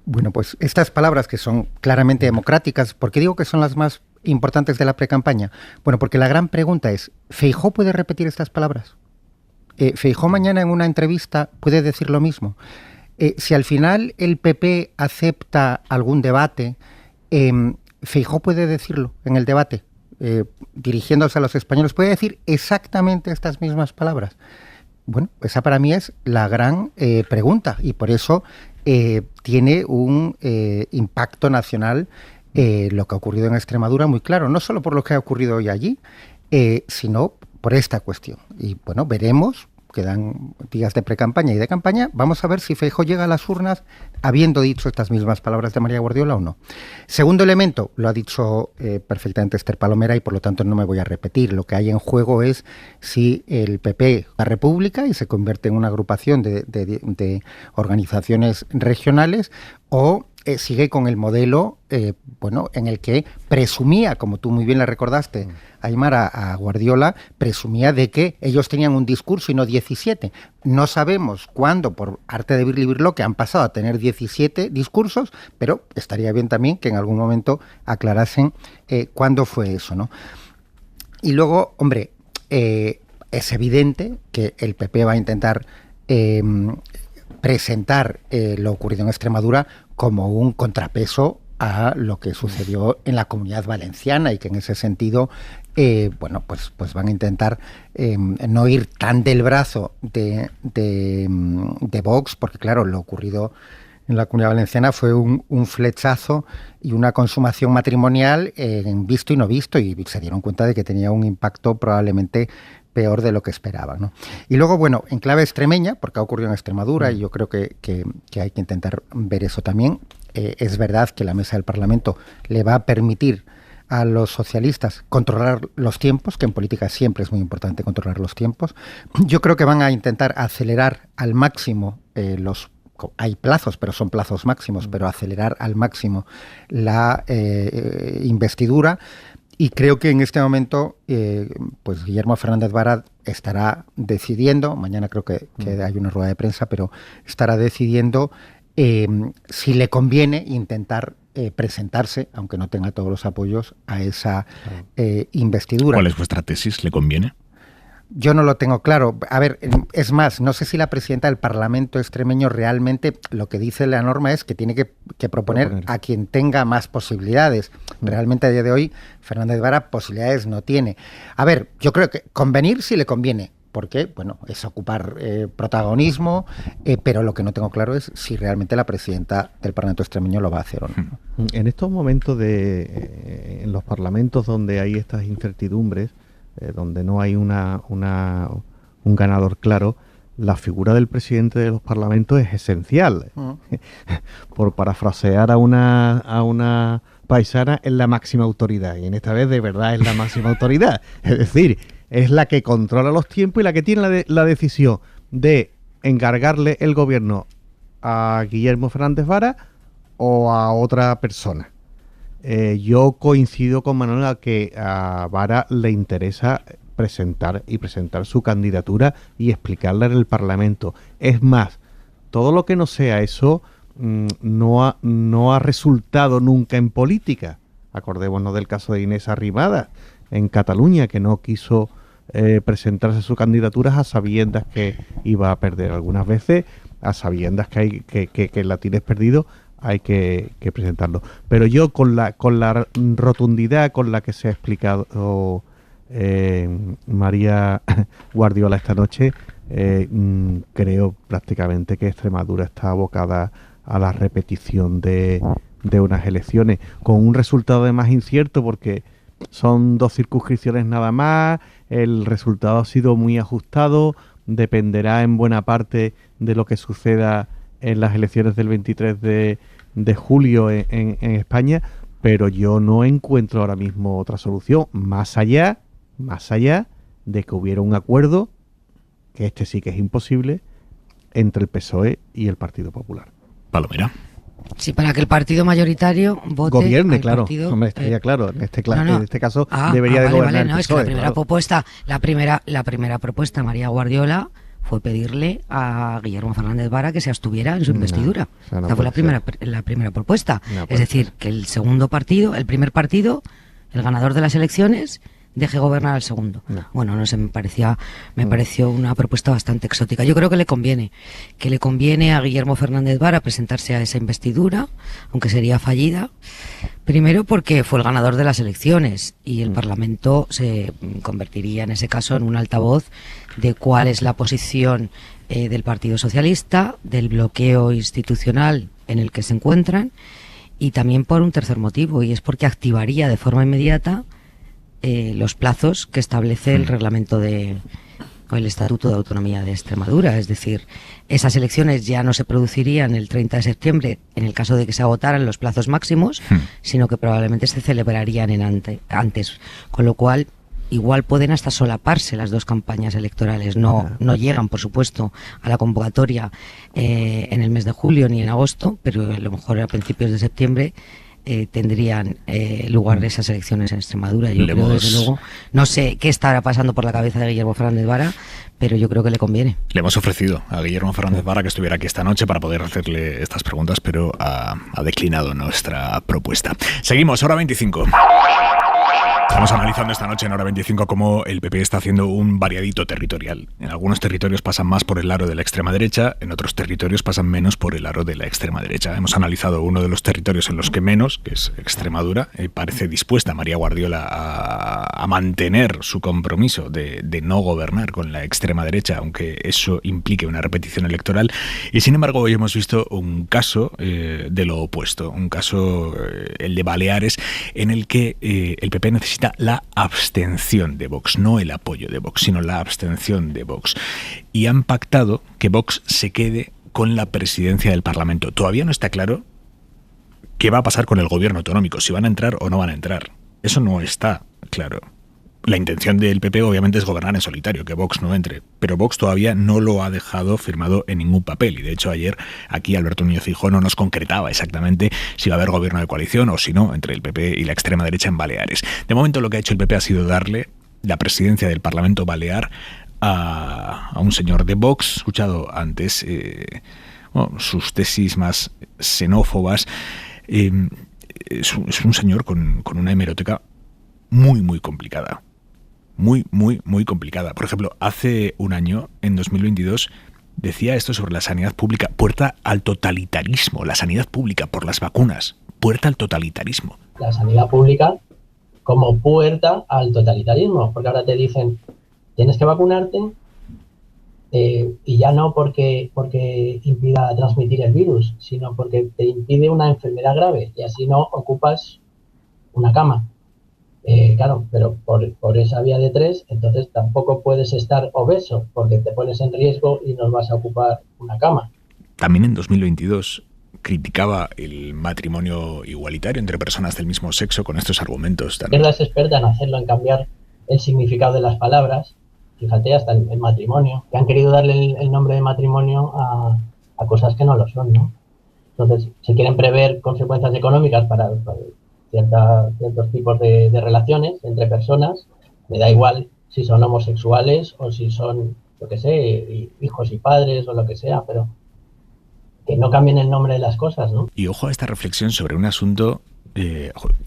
Bueno, pues estas palabras que son claramente democráticas, ¿por qué digo que son las más importantes de la precampaña? Bueno, porque la gran pregunta es, ¿Feijóo puede repetir estas palabras? ¿Feijóo mañana en una entrevista puede decir lo mismo? Si al final el PP acepta algún debate, ¿Feijóo puede decirlo en el debate? Dirigiéndose a los españoles, ¿puede decir exactamente estas mismas palabras? Bueno, esa para mí es la gran pregunta, y por eso tiene un impacto nacional lo que ha ocurrido en Extremadura muy claro, no solo por lo que ha ocurrido hoy allí, sino por esta cuestión. Y bueno, veremos, quedan días de precampaña y de campaña, vamos a ver si Feijóo llega a las urnas habiendo dicho estas mismas palabras de María Guardiola o no. Segundo elemento, lo ha dicho perfectamente Esther Palomera y por lo tanto no me voy a repetir. Lo que hay en juego es si el PP la República y se convierte en una agrupación de organizaciones regionales o sigue con el modelo en el que presumía, como tú muy bien le recordaste, Aimar, a Guardiola, presumía de que ellos tenían un discurso y no 17. No sabemos cuándo, por arte de Birli-Birlo, que han pasado a tener 17 discursos, pero estaría bien también que en algún momento aclarasen cuándo fue eso, ¿no? Y luego, hombre, es evidente que el PP va a intentar presentar lo ocurrido en Extremadura como un contrapeso a lo que sucedió en la Comunidad Valenciana y que en ese sentido pues van a intentar no ir tan del brazo de Vox, porque claro, lo ocurrido en la Comunidad Valenciana fue un flechazo y una consumación matrimonial en visto y no visto, y se dieron cuenta de que tenía un impacto probablemente peor de lo que esperaban, ¿no? Y luego, bueno, en clave extremeña, porque ha ocurrido en Extremadura y yo creo que hay que intentar ver eso también, es verdad que la mesa del Parlamento le va a permitir a los socialistas controlar los tiempos, que en política siempre es muy importante controlar los tiempos. Yo creo que van a intentar acelerar al máximo hay plazos, pero son plazos máximos, pero acelerar al máximo la investidura. Y creo que en este momento, pues Guillermo Fernández Vara estará decidiendo, mañana creo que hay una rueda de prensa, pero estará decidiendo si le conviene intentar presentarse, aunque no tenga todos los apoyos, a esa investidura. ¿Cuál es vuestra tesis? ¿Le conviene? Yo no lo tengo claro. A ver, es más, no sé si la presidenta del Parlamento extremeño realmente lo que dice la norma es que tiene que proponer a quien tenga más posibilidades. Realmente a día de hoy Fernández Vara posibilidades no tiene. A ver, yo creo que convenir sí le conviene, porque bueno, es ocupar protagonismo, pero lo que no tengo claro es si realmente la presidenta del Parlamento extremeño lo va a hacer o no. En estos momentos en los parlamentos donde hay estas incertidumbres, donde no hay un ganador claro, la figura del presidente de los parlamentos es esencial. Por parafrasear a una paisana, es la máxima autoridad, y en esta vez de verdad es la máxima autoridad. Es decir, es la que controla los tiempos y la que tiene la decisión de encargarle el gobierno a Guillermo Fernández Vara o a otra persona. Yo coincido con Manuel a que a Vara le interesa presentar su candidatura y explicarla en el Parlamento. Es más, todo lo que no sea eso no ha resultado nunca en política. Acordémonos del caso de Inés Arrimadas en Cataluña, que no quiso presentarse su candidatura a sabiendas que iba a perder. Algunas veces a sabiendas que la tienes perdido, hay que presentarlo. Pero yo con la rotundidad con la que se ha explicado María Guardiola esta noche, creo prácticamente que Extremadura está abocada a la repetición de unas elecciones, con un resultado además incierto, porque son 2 circunscripciones nada más, el resultado ha sido muy ajustado, dependerá en buena parte de lo que suceda en las elecciones del 23 de julio en España, pero yo no encuentro ahora mismo otra solución, más allá de que hubiera un acuerdo, que este sí que es imposible, entre el PSOE y el Partido Popular. Palomera. Sí, para que el partido mayoritario vote. Gobierne, al claro. partido, Hombre, estaría claro. En este caso debería de vale, gobernar vale, el PSOE, es que la primera propuesta, María Guardiola, fue pedirle a Guillermo Fernández Vara que se abstuviera en su investidura. Esa fue la primera propuesta. Es decir, que el primer partido, el ganador de las elecciones, deje gobernar al segundo. Bueno, no sé, me pareció una propuesta bastante exótica. Yo creo que le conviene a Guillermo Fernández Vara presentarse a esa investidura, aunque sería fallida. Primero porque fue el ganador de las elecciones y el Parlamento se convertiría en ese caso en un altavoz de cuál es la posición del Partido Socialista, del bloqueo institucional en el que se encuentran, y también por un tercer motivo, y es porque activaría de forma inmediata los plazos que establece el reglamento o el Estatuto de Autonomía de Extremadura. Es decir, esas elecciones ya no se producirían el 30 de septiembre en el caso de que se agotaran los plazos máximos, sino que probablemente se celebrarían antes. Con lo cual, igual pueden hasta solaparse las dos campañas electorales. No llegan, por supuesto, a la convocatoria en el mes de julio ni en agosto, pero a lo mejor a principios de septiembre tendrían lugar esas elecciones en Extremadura. Yo creo, desde luego, no sé qué estará pasando por la cabeza de Guillermo Fernández Vara, pero yo creo que le conviene. Le hemos ofrecido a Guillermo Fernández Vara que estuviera aquí esta noche para poder hacerle estas preguntas, pero ha declinado nuestra propuesta. Seguimos, hora 25. Estamos analizando esta noche en Hora 25 cómo el PP está haciendo un variadito territorial. En algunos territorios pasan más por el aro de la extrema derecha, en otros territorios pasan menos por el aro de la extrema derecha. Hemos analizado uno de los territorios en los que menos, que es Extremadura. Parece dispuesta María Guardiola a mantener su compromiso de no gobernar con la extrema derecha, aunque eso implique una repetición electoral. Y sin embargo, hoy hemos visto un caso de lo opuesto, un caso, el de Baleares, en el que el PP necesita la abstención de Vox, no el apoyo de Vox, sino la abstención de Vox. Y han pactado que Vox se quede con la presidencia del Parlamento. Todavía no está claro qué va a pasar con el gobierno autonómico, si van a entrar o no van a entrar. Eso no está claro. La intención del PP obviamente es gobernar en solitario, que Vox no entre, pero Vox todavía no lo ha dejado firmado en ningún papel, y de hecho ayer aquí Alberto Núñez Feijóo no nos concretaba exactamente si va a haber gobierno de coalición o si no entre el PP y la extrema derecha en Baleares. De momento lo que ha hecho el PP ha sido darle la presidencia del Parlamento Balear a un señor de Vox, escuchado antes sus tesis más xenófobas. Es un señor con una hemeroteca muy, muy complicada. Muy, muy, muy complicada. Por ejemplo, hace un año, en 2022, decía esto sobre la sanidad pública: puerta al totalitarismo. La sanidad pública por las vacunas, puerta al totalitarismo. La sanidad pública como puerta al totalitarismo, porque ahora te dicen, tienes que vacunarte, y ya no porque impida transmitir el virus, sino porque te impide una enfermedad grave y así no ocupas una cama. Claro, pero por esa vía de tres, entonces tampoco puedes estar obeso porque te pones en riesgo y no vas a ocupar una cama. También en 2022 criticaba el matrimonio igualitario entre personas del mismo sexo con estos argumentos. La izquierda es experta en hacerlo, en cambiar el significado de las palabras. Fíjate, hasta el matrimonio, que han querido darle el nombre de matrimonio a cosas que no lo son, ¿no? Entonces, si quieren prever consecuencias económicas para ciertos tipos de relaciones entre personas, me da igual si son homosexuales o si son, yo qué sé, hijos y padres o lo que sea, pero que no cambien el nombre de las cosas, ¿no? Y ojo a esta reflexión sobre un asunto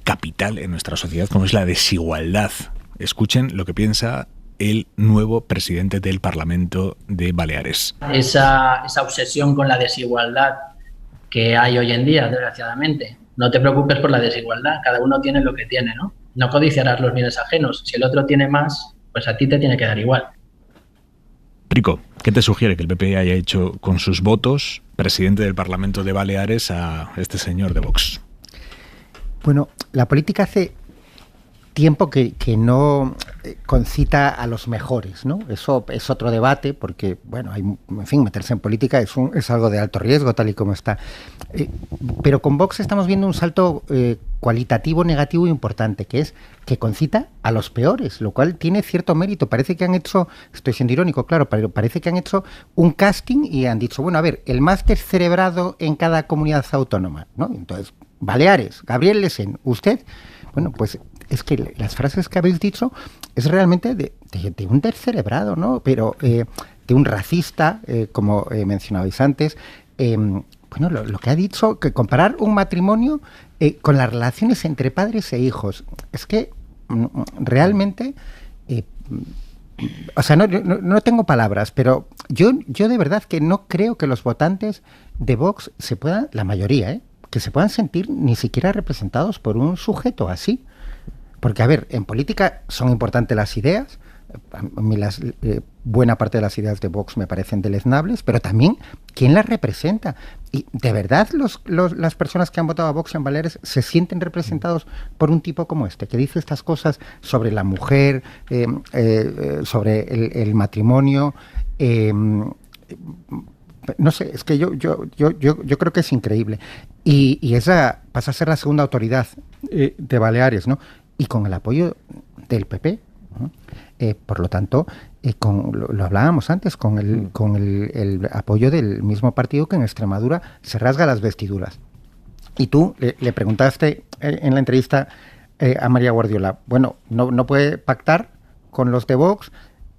capital en nuestra sociedad, como es la desigualdad. Escuchen lo que piensa el nuevo presidente del Parlamento de Baleares. Esa obsesión con la desigualdad que hay hoy en día, desgraciadamente. No te preocupes por la desigualdad, cada uno tiene lo que tiene, ¿no? No codiciarás los bienes ajenos. Si el otro tiene más, pues a ti te tiene que dar igual. Rico, ¿qué te sugiere que el PP haya hecho con sus votos presidente del Parlamento de Baleares a este señor de Vox? Bueno, la política hace tiempo que no concita a los mejores, ¿no? Eso es otro debate porque, bueno, en fin, meterse en política es algo de alto riesgo, tal y como está. Pero con Vox estamos viendo un salto cualitativo negativo importante, que es que concita a los peores, lo cual tiene cierto mérito. Parece que han hecho, estoy siendo irónico, claro, pero parece que han hecho un casting y han dicho, bueno, a ver, el más descerebrado en cada comunidad autónoma, ¿no? Entonces, Baleares, Gabriel Lesén, usted, bueno, pues es que las frases que habéis dicho es realmente de un descerebrado, ¿no? Pero de un racista, como mencionabais antes. Bueno, lo que ha dicho, que comparar un matrimonio con las relaciones entre padres e hijos, es que realmente... o sea, no tengo palabras, pero yo de verdad que no creo que los votantes de Vox se puedan, la mayoría, que se puedan sentir ni siquiera representados por un sujeto así. Porque, a ver, en política son importantes las ideas. A mí buena parte de las ideas de Vox me parecen deleznables, pero también ¿quién las representa? Y de verdad las personas que han votado a Vox en Baleares se sienten representados por un tipo como este, que dice estas cosas sobre la mujer, sobre el matrimonio. No sé, es que yo creo que es increíble. Y esa pasa a ser la segunda autoridad de Baleares, ¿no? Y con el apoyo del PP, ¿no? Por lo tanto, lo hablábamos antes, con el apoyo del mismo partido que en Extremadura se rasga las vestiduras. Y tú le preguntaste en la entrevista a María Guardiola, bueno, no puede pactar con los de Vox,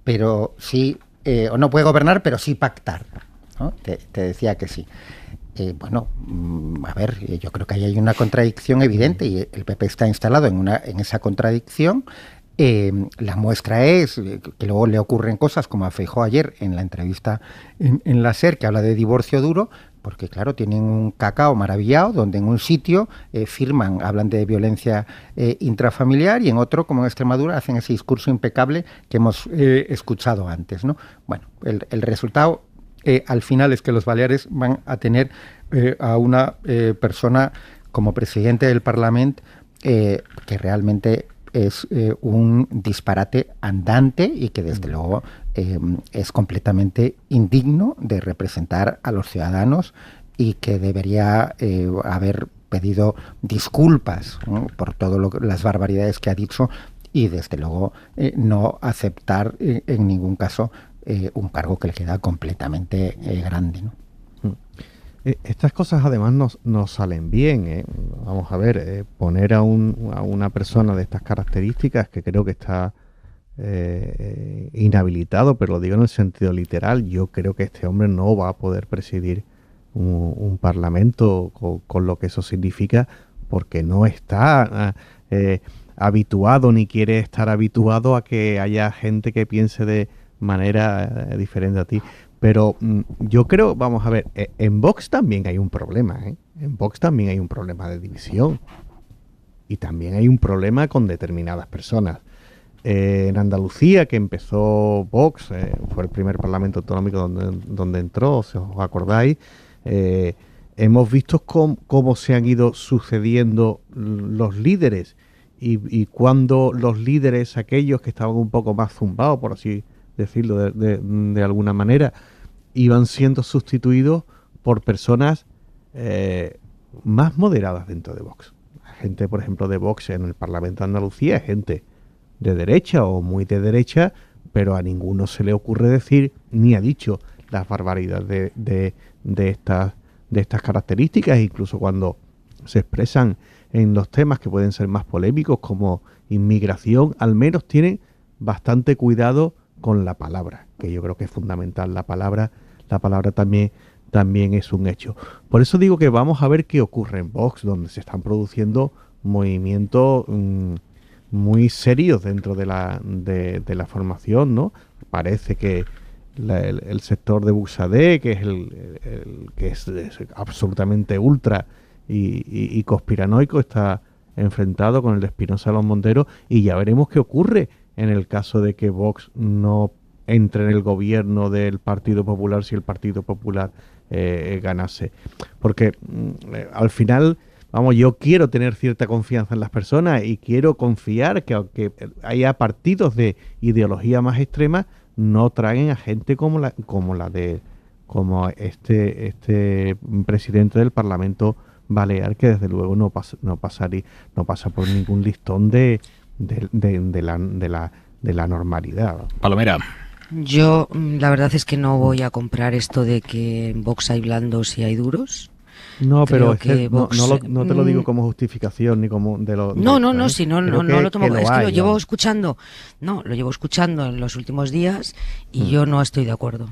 pero sí, o no puede gobernar, pero sí pactar, ¿no? Te decía que sí. Bueno, a ver, yo creo que ahí hay una contradicción evidente y el PP está instalado en esa contradicción. La muestra es que luego le ocurren cosas como a Feijóo ayer en la entrevista en la SER, que habla de divorcio duro, porque claro, tienen un cacao maravillado donde en un sitio hablan de violencia intrafamiliar y en otro, como en Extremadura, hacen ese discurso impecable que hemos escuchado antes, ¿no? Bueno, el resultado al final es que los Baleares van a tener a una persona como presidente del Parlamento que realmente es un disparate andante y que desde luego es completamente indigno de representar a los ciudadanos y que debería haber pedido disculpas, ¿no?, por todas las barbaridades que ha dicho y desde luego no aceptar en ningún caso un cargo que le queda completamente grande, ¿no? Estas cosas además no salen bien. Vamos a ver, poner a una persona de estas características, que creo que está inhabilitado, pero lo digo en el sentido literal, yo creo que este hombre no va a poder presidir un parlamento con lo que eso significa, porque no está habituado ni quiere estar habituado a que haya gente que piense de manera diferente a ti. Pero yo creo, vamos a ver, en Vox también hay un problema, En Vox también hay un problema de división. Y también hay un problema con determinadas personas. En Andalucía, que empezó Vox, fue el primer parlamento autonómico donde entró, si os acordáis, hemos visto cómo se han ido sucediendo los líderes. Y cuando los líderes, aquellos que estaban un poco más zumbados, por así decirlo de alguna manera, iban siendo sustituidos por personas más moderadas dentro de Vox. Gente, por ejemplo, de Vox en el Parlamento de Andalucía, gente de derecha o muy de derecha, pero a ninguno se le ocurre decir, ni ha dicho las barbaridades de estas características, incluso cuando se expresan en los temas que pueden ser más polémicos, como inmigración, al menos tienen bastante cuidado con la palabra, que yo creo que es fundamental. La palabra también es un hecho. Por eso digo que vamos a ver qué ocurre en Vox, donde se están produciendo movimientos muy serios dentro de la formación, ¿no? Parece que el sector de Buxadé, que es el que es absolutamente ultra y conspiranoico, está enfrentado con el de Espinosa Los Monteros, y ya veremos qué ocurre en el caso de que Vox no entre en el gobierno del Partido Popular, si el Partido Popular ganase. Porque al final, vamos, yo quiero tener cierta confianza en las personas y quiero confiar que aunque haya partidos de ideología más extrema, no traigan a gente como este presidente del Parlamento Balear, que desde luego no pasa por ningún listón de la normalidad. Palomera. Yo la verdad es que no voy a comprar esto de que en Vox hay blandos y hay duros. No, pero Creo que Vox, no te lo digo como justificación ni como de lo... No, ¿sabes? si no lo tomo. Es que lo llevo escuchando. No, lo llevo escuchando en los últimos días y yo no estoy de acuerdo.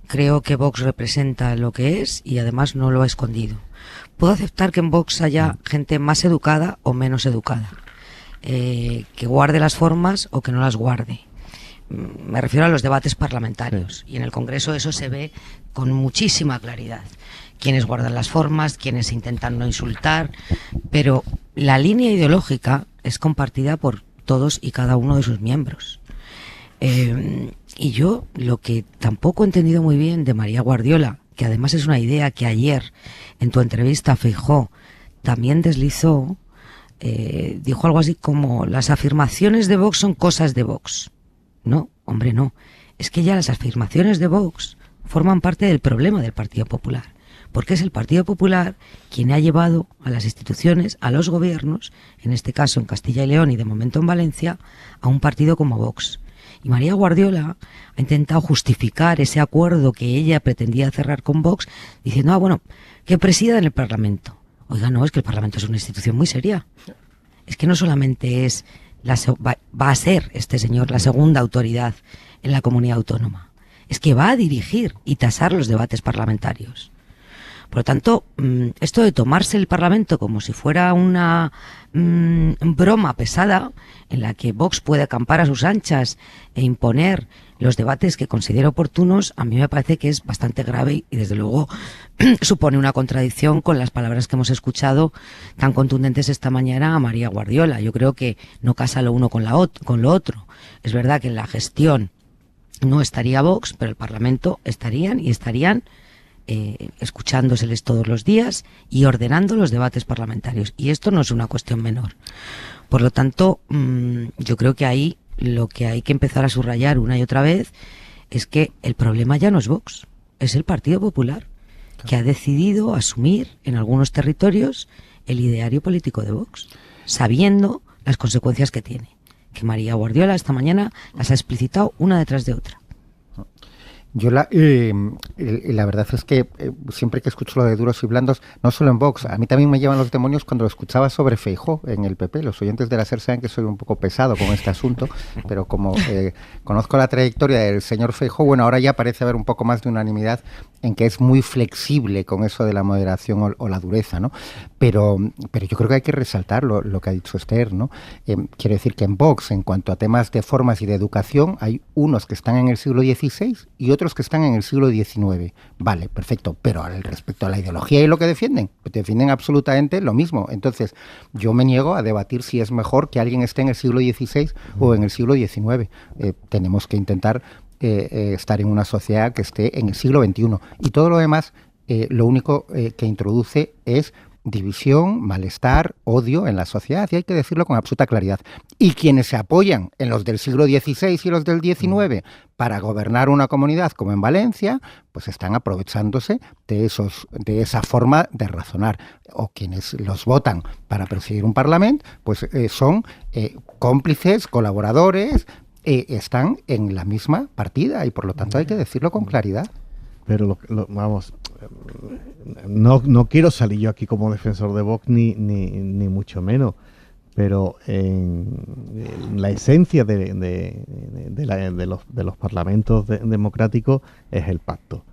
Creo que Vox representa lo que es y además no lo ha escondido. Puedo aceptar que en Vox haya gente más educada o menos educada, que guarde las formas o que no las guarde. Me refiero a los debates parlamentarios, y en el Congreso eso se ve con muchísima claridad. Quienes guardan las formas, quienes intentan no insultar, pero la línea ideológica es compartida por todos y cada uno de sus miembros. Y yo lo que tampoco he entendido muy bien de María Guardiola, que además es una idea que ayer en tu entrevista a Feijóo también deslizó, dijo algo así como: las afirmaciones de Vox son cosas de Vox. No, hombre, no. Es que ya las afirmaciones de Vox forman parte del problema del Partido Popular, porque es el Partido Popular quien ha llevado a las instituciones, a los gobiernos, en este caso en Castilla y León y de momento en Valencia, a un partido como Vox. Y María Guardiola ha intentado justificar ese acuerdo que ella pretendía cerrar con Vox, diciendo, bueno, que presida en el Parlamento. Oiga, no, es que el Parlamento es una institución muy seria. Es que no solamente es va a ser este señor la segunda autoridad en la comunidad autónoma. Es que va a dirigir y tasar los debates parlamentarios. Por lo tanto, esto de tomarse el Parlamento como si fuera una broma pesada en la que Vox puede acampar a sus anchas e imponer los debates que considera oportunos, a mí me parece que es bastante grave y desde luego supone una contradicción con las palabras que hemos escuchado tan contundentes esta mañana a María Guardiola. Yo creo que no casa lo uno con lo otro. Es verdad que en la gestión no estaría Vox, pero el Parlamento estarían escuchándoseles todos los días y ordenando los debates parlamentarios. Y esto no es una cuestión menor. Por lo tanto, yo creo que ahí lo que hay que empezar a subrayar una y otra vez es que el problema ya no es Vox, es el Partido Popular, que ha decidido asumir en algunos territorios el ideario político de Vox, sabiendo las consecuencias que tiene, que María Guardiola esta mañana las ha explicitado una detrás de otra. Yo la verdad es que siempre que escucho lo de duros y blandos, no solo en Vox, a mí también me llevan los demonios cuando lo escuchaba sobre Feijóo en el PP. Los oyentes de la SER saben que soy un poco pesado con este asunto, pero como conozco la trayectoria del señor Feijóo, bueno, ahora ya parece haber un poco más de unanimidad en que es muy flexible con eso de la moderación o la dureza, ¿no? Pero yo creo que hay que resaltar lo que ha dicho Esther, ¿no? Quiero decir que en Vox, en cuanto a temas de formas y de educación, hay unos que están en el siglo XVI y otros que están en el siglo XIX. Vale, perfecto, pero respecto a la ideología y lo que defienden absolutamente lo mismo. Entonces, yo me niego a debatir si es mejor que alguien esté en el siglo XVI o en el siglo XIX. Tenemos que intentar estar en una sociedad que esté en el siglo XXI. Y todo lo demás, lo único que introduce es división, malestar, odio en la sociedad, y hay que decirlo con absoluta claridad. Y quienes se apoyan en los del siglo XVI y los del XIX para gobernar una comunidad como en Valencia, pues están aprovechándose de esa forma de razonar. O quienes los votan para presidir un parlamento, pues son cómplices, colaboradores, están en la misma partida, y por lo tanto hay que decirlo con claridad. Pero vamos, no quiero salir yo aquí como defensor de Vox ni mucho menos, pero la esencia de los parlamentos democráticos es el pacto.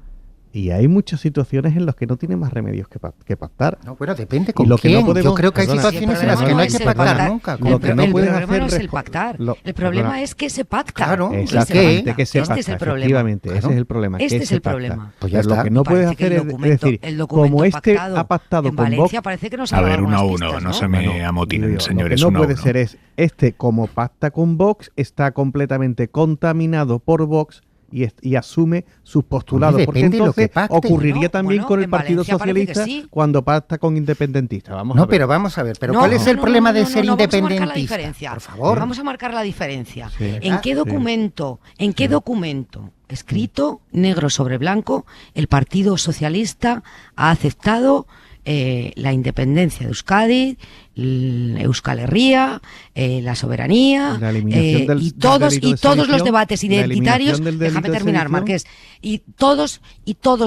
Y hay muchas situaciones en las que no tiene más remedios que pactar. No, bueno, depende con quién. Yo creo que hay situaciones en las que no hay que pactar nunca. El problema no es el pactar. El problema es que se pacta. Claro, exactamente, que se pacta. Este es el problema. Efectivamente, ese es el problema. Este es el problema. Pues ya está. Lo que no puedes hacer es decir, como este ha pactado con Vox... Parece que nos a ver, uno a uno, no se me amotinen, señores. Lo que no puede ser es, como pacta con Vox, está completamente contaminado por Vox y asume sus postulados, porque entonces ocurriría también con el Partido Socialista cuando pacta con independentistas. Pero vamos a ver, ¿cuál es el problema de ser independentista? Por favor. Vamos a marcar la diferencia. Sí. ¿En qué documento escrito negro sobre blanco el Partido Socialista ha aceptado la independencia de Euskadi, Euskal Herria, la soberanía, y todos los debates identitarios, déjame terminar, Marqués, y todos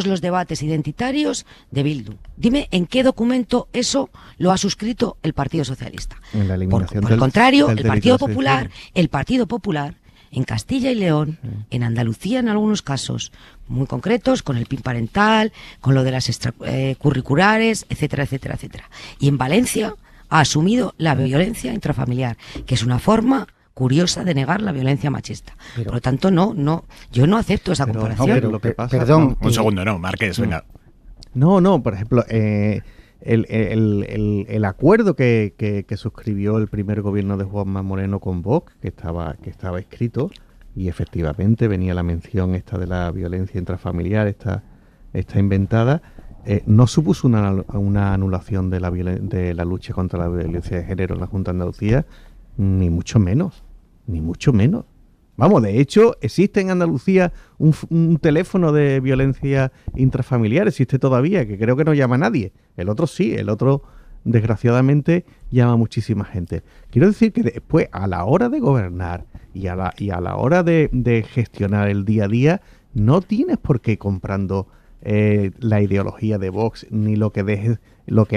los debates identitarios de Bildu. Dime en qué documento eso lo ha suscrito el Partido Socialista. En la eliminación por el contrario, el Partido Popular en Castilla y León, en Andalucía en algunos casos muy concretos, con el PIN parental, con lo de las extracurriculares, etcétera, etcétera, etcétera. Y en Valencia ha asumido la violencia intrafamiliar, que es una forma curiosa de negar la violencia machista. Por lo tanto, yo no acepto esa comparación. Lo que pasa, perdón. Un segundo, Marqués, venga. No, por ejemplo, el acuerdo que suscribió el primer gobierno de Juanma Moreno con Vox, que estaba escrito, y efectivamente venía la mención esta de la violencia intrafamiliar, esta inventada, no supuso una anulación de la lucha contra la violencia de género en la Junta de Andalucía, ni mucho menos. Vamos, de hecho, existe en Andalucía un teléfono de violencia intrafamiliar, existe todavía, que creo que no llama a nadie. El otro sí, desgraciadamente, llama a muchísima gente. Quiero decir que después, a la hora de gobernar y a la hora de gestionar el día a día, no tienes por qué ir comprando la ideología de Vox ni lo que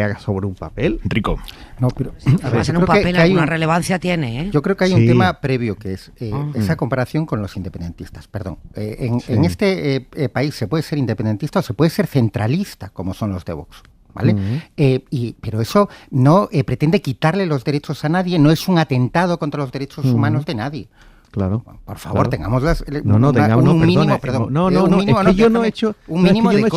haga sobre un papel. Rico. No, pero además en un papel alguna relevancia tiene, ¿eh? Yo creo que hay un tema previo que es esa comparación con los independentistas. Perdón. En este país se puede ser independentista o se puede ser centralista, como son los de Vox. ¿Vale? Pero eso no pretende quitarle los derechos a nadie, no es un atentado contra los derechos humanos de nadie. Claro. Por favor, tengamos un mínimo, perdón. Es que yo no he hecho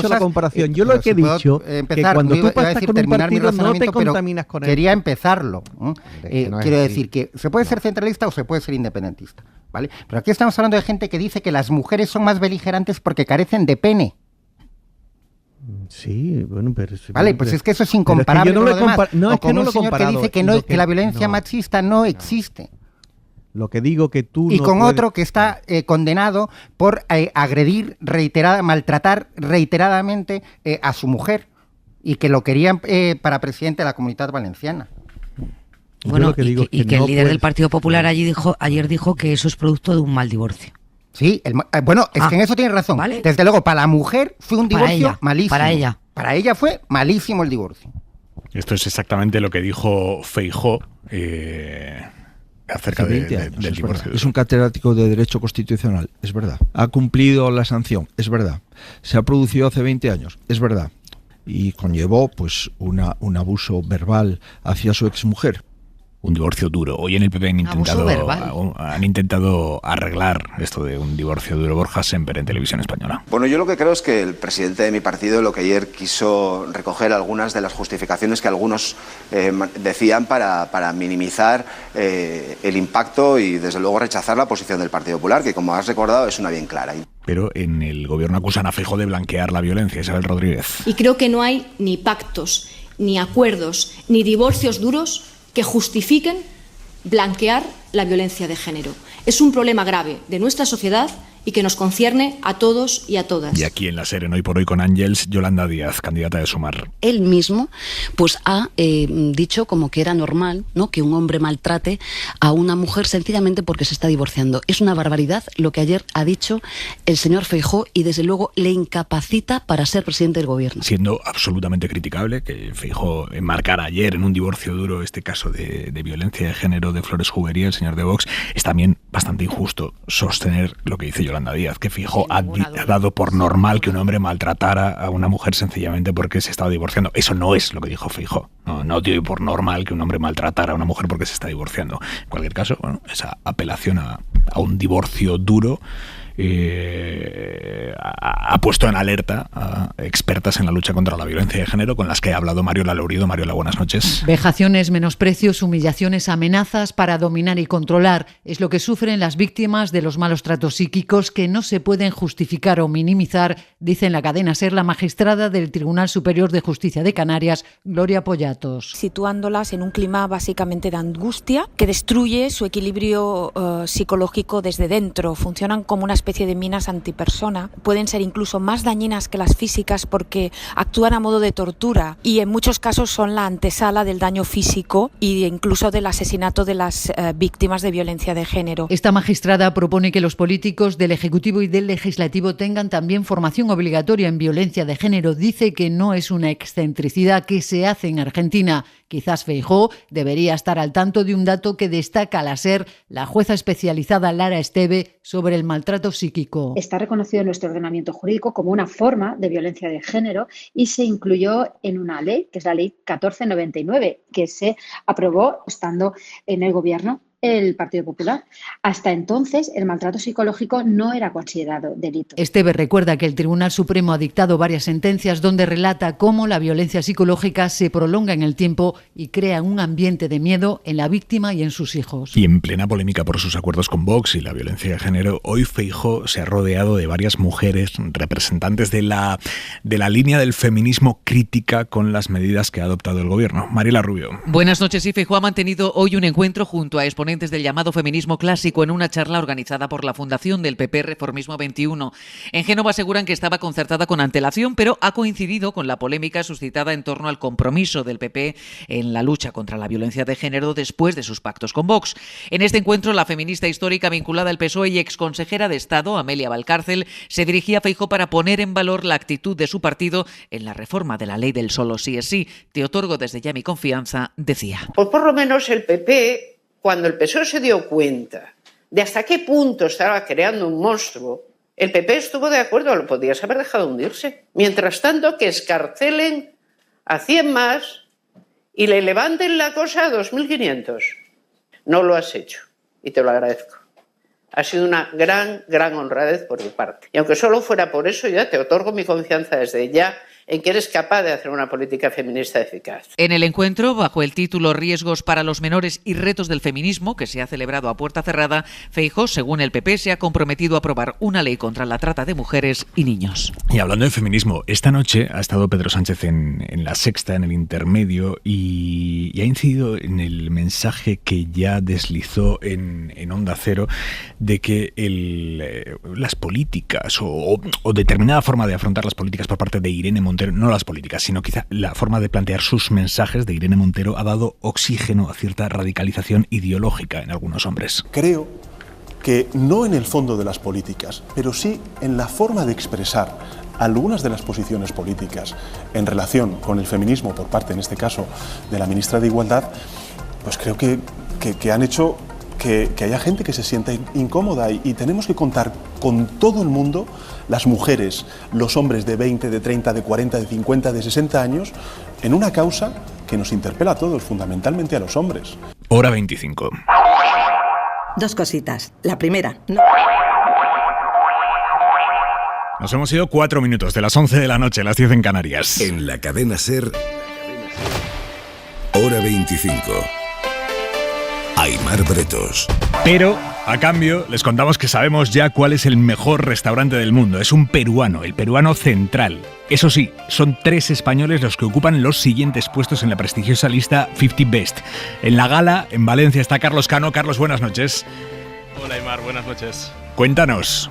la comparación. Yo lo que he dicho que cuando tú pactas con un partido no te contaminas con él. Quería empezarlo. Quiero decir que se puede ser centralista o se puede ser independentista, ¿vale? Pero aquí estamos hablando de gente que dice que las mujeres son más beligerantes porque carecen de pene. Sí, bueno, pero... Vale, pues es que eso es incomparable con lo demás. O como un señor que dice que la violencia machista no existe. Lo que digo que tú... Y no con puedes... otro que está condenado por agredir, maltratar reiteradamente a su mujer y que lo querían para presidente de la Comunidad Valenciana. Bueno, que el líder del Partido Popular ayer dijo que eso es producto de un mal divorcio. Sí, es que en eso tiene razón. ¿Vale? Desde luego, para la mujer fue un divorcio malísimo. Para ella fue malísimo el divorcio. Esto es exactamente lo que dijo Feijóo acerca del divorcio. Es un catedrático de Derecho Constitucional, es verdad. Ha cumplido la sanción, es verdad. Se ha producido hace 20 años, es verdad. Y conllevó pues un abuso verbal hacia su exmujer. Un divorcio duro. Hoy en el PP han intentado arreglar esto de un divorcio duro. Borja Semper en Televisión Española. Bueno, yo lo que creo es que el presidente de mi partido lo que ayer quiso recoger algunas de las justificaciones que algunos decían para minimizar el impacto y desde luego rechazar la posición del Partido Popular, que como has recordado es una bien clara. Pero en el gobierno acusan a Feijóo de blanquear la violencia. Isabel Rodríguez. Y creo que no hay ni pactos, ni acuerdos, ni divorcios duros que justifiquen blanquear la violencia de género. Es un problema grave de nuestra sociedad y que nos concierne a todos y a todas. Y aquí en la Seren, hoy por hoy con Ángels, Yolanda Díaz, candidata de Sumar. Él mismo pues ha dicho como que era normal, ¿no?, que un hombre maltrate a una mujer sencillamente porque se está divorciando. Es una barbaridad lo que ayer ha dicho el señor Feijóo y desde luego le incapacita para ser presidente del gobierno. Siendo absolutamente criticable que Feijóo enmarcara ayer en un divorcio duro este caso de violencia de género de Flores Jubería, el señor de Vox, es también bastante injusto sostener lo que dice Yolanda Díaz, que Feijóo ha dado por normal que un hombre maltratara a una mujer sencillamente porque se estaba divorciando. Eso no es lo que dijo Feijóo. No dio por normal que un hombre maltratara a una mujer porque se está divorciando. En cualquier caso, bueno, esa apelación a un divorcio duro ha puesto en alerta a expertas en la lucha contra la violencia de género con las que ha hablado Mariola Laurido. Mariola, buenas noches. Vejaciones, menosprecios, humillaciones, amenazas para dominar y controlar es lo que sufren las víctimas de los malos tratos psíquicos que no se pueden justificar o minimizar, dice en la cadena SER la magistrada del Tribunal Superior de Justicia de Canarias, Gloria Pollatos. Situándolas en un clima básicamente de angustia que destruye su equilibrio psicológico desde dentro. Funcionan como una especie de minas antipersona. Pueden ser incluso más dañinas que las físicas porque actúan a modo de tortura y en muchos casos son la antesala del daño físico e incluso del asesinato de las víctimas de violencia de género. Esta magistrada propone que los políticos del Ejecutivo y del Legislativo tengan también formación obligatoria en violencia de género. Dice que no es una excentricidad que se hace en Argentina. Quizás Feijóo debería estar al tanto de un dato que destaca al ser la jueza especializada Lara Esteve sobre el maltrato psíquico. Está reconocido en nuestro ordenamiento jurídico como una forma de violencia de género y se incluyó en una ley, que es la Ley 1499, que se aprobó estando en el gobierno el Partido Popular. Hasta entonces, el maltrato psicológico no era considerado delito. Esteve recuerda que el Tribunal Supremo ha dictado varias sentencias donde relata cómo la violencia psicológica se prolonga en el tiempo y crea un ambiente de miedo en la víctima y en sus hijos. Y en plena polémica por sus acuerdos con Vox y la violencia de género, hoy Feijóo se ha rodeado de varias mujeres representantes de la línea del feminismo crítica con las medidas que ha adoptado el gobierno. Mariela Rubio. Buenas noches. Sí, Feijóo ha mantenido hoy un encuentro junto a exponentes del llamado feminismo clásico en una charla organizada por la Fundación del PP Reformismo 21. En Génova aseguran que estaba concertada con antelación, pero ha coincidido con la polémica suscitada en torno al compromiso del PP en la lucha contra la violencia de género después de sus pactos con Vox. En este encuentro, la feminista histórica vinculada al PSOE y exconsejera de Estado, Amelia Valcárcel, se dirigía a Feijóo para poner en valor la actitud de su partido en la reforma de la ley del solo sí es sí. Te otorgo desde ya mi confianza, decía. Pues por lo menos el PP, cuando el PSOE se dio cuenta de hasta qué punto estaba creando un monstruo, el PP estuvo de acuerdo, lo podías haber dejado hundirse. Mientras tanto, que escarcelen a 100 más y le levanten la cosa a 2.500. No lo has hecho y te lo agradezco. Ha sido una gran honradez por mi parte. Y aunque solo fuera por eso, ya te otorgo mi confianza desde ya en que eres capaz de hacer una política feminista eficaz. En el encuentro, bajo el título Riesgos para los menores y retos del feminismo, que se ha celebrado a puerta cerrada, Feijóo, según el PP, se ha comprometido a aprobar una ley contra la trata de mujeres y niños. Y hablando de feminismo, esta noche ha estado Pedro Sánchez en La Sexta, en el intermedio, y ha incidido en el mensaje que ya deslizó en Onda Cero de que las políticas o determinada forma de afrontar las políticas por parte de Irene Montero, no las políticas, sino quizá la forma de plantear sus mensajes de Irene Montero ha dado oxígeno a cierta radicalización ideológica en algunos hombres. Creo que no en el fondo de las políticas, pero sí en la forma de expresar algunas de las posiciones políticas en relación con el feminismo por parte, en este caso, de la ministra de Igualdad, pues creo que han hecho que haya gente que se sienta incómoda y tenemos que contar con todo el mundo, las mujeres, los hombres de 20, de 30, de 40, de 50, de 60 años, en una causa que nos interpela a todos, fundamentalmente a los hombres. Hora 25. Dos cositas. La primera, no. Nos hemos ido 4 minutos de las 11 de la noche, las 10 en Canarias. En la cadena SER, Hora 25. Aimar Bretos. Pero, a cambio, les contamos que sabemos ya cuál es el mejor restaurante del mundo. Es un peruano, el Peruano Central. Eso sí, son 3 españoles los que ocupan los siguientes puestos en la prestigiosa lista 50 Best. En la gala, en Valencia, está Carlos Cano. Carlos, buenas noches. Hola, Aimar, buenas noches. Cuéntanos.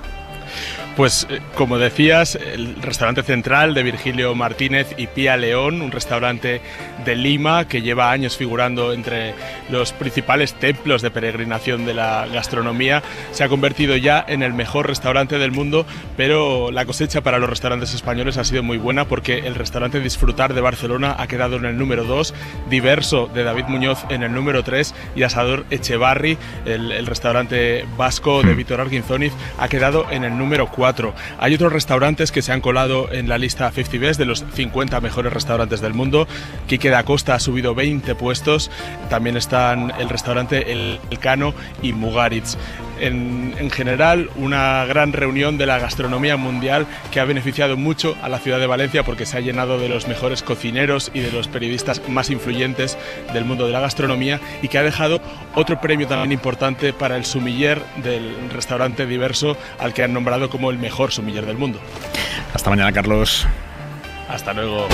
Pues, como decías, el restaurante Central de Virgilio Martínez y Pía León, un restaurante de Lima que lleva años figurando entre los principales templos de peregrinación de la gastronomía, se ha convertido ya en el mejor restaurante del mundo, pero la cosecha para los restaurantes españoles ha sido muy buena porque el restaurante Disfrutar de Barcelona ha quedado en el número 2, Diverso de David Muñoz en el número 3 y Asador Echevarri, el restaurante vasco de Víctor Arguinzoniz, ha quedado en el número 4. Hay otros restaurantes que se han colado en la lista 50 Best de los 50 mejores restaurantes del mundo. Quique da Costa ha subido 20 puestos. También están el restaurante El Cano y Mugaritz. En general, una gran reunión de la gastronomía mundial que ha beneficiado mucho a la ciudad de Valencia porque se ha llenado de los mejores cocineros y de los periodistas más influyentes del mundo de la gastronomía y que ha dejado otro premio también importante para el sommelier del restaurante Diverso, al que han nombrado como el mejor sommelier del mundo. Hasta mañana, Carlos. Hasta luego.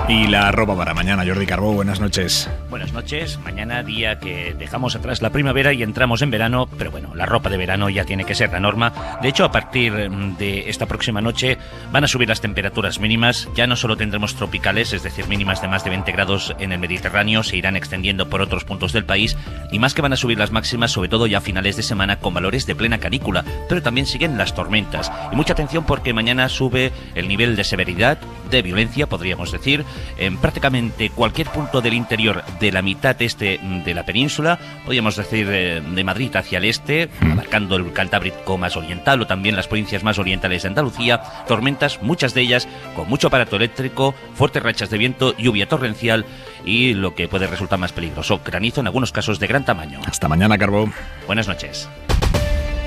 Y la ropa para mañana, Jordi Carbó, buenas noches. Buenas noches, mañana día que dejamos atrás la primavera y entramos en verano, pero bueno, la ropa de verano ya tiene que ser la norma. De hecho, a partir de esta próxima noche van a subir las temperaturas mínimas, ya no solo tendremos tropicales, es decir, mínimas de más de 20 grados en el Mediterráneo, se irán extendiendo por otros puntos del país, y más que van a subir las máximas, sobre todo ya a finales de semana, con valores de plena canícula, pero también siguen las tormentas. Y mucha atención porque mañana sube el nivel de severidad, de violencia, podríamos decir, en prácticamente cualquier punto del interior de la mitad este de la península, podríamos decir de Madrid hacia el este, abarcando el Cantábrico más oriental o también las provincias más orientales de Andalucía, tormentas, muchas de ellas con mucho aparato eléctrico, fuertes rachas de viento, lluvia torrencial y lo que puede resultar más peligroso, granizo en algunos casos de gran tamaño. Hasta mañana, Carbó. Buenas noches.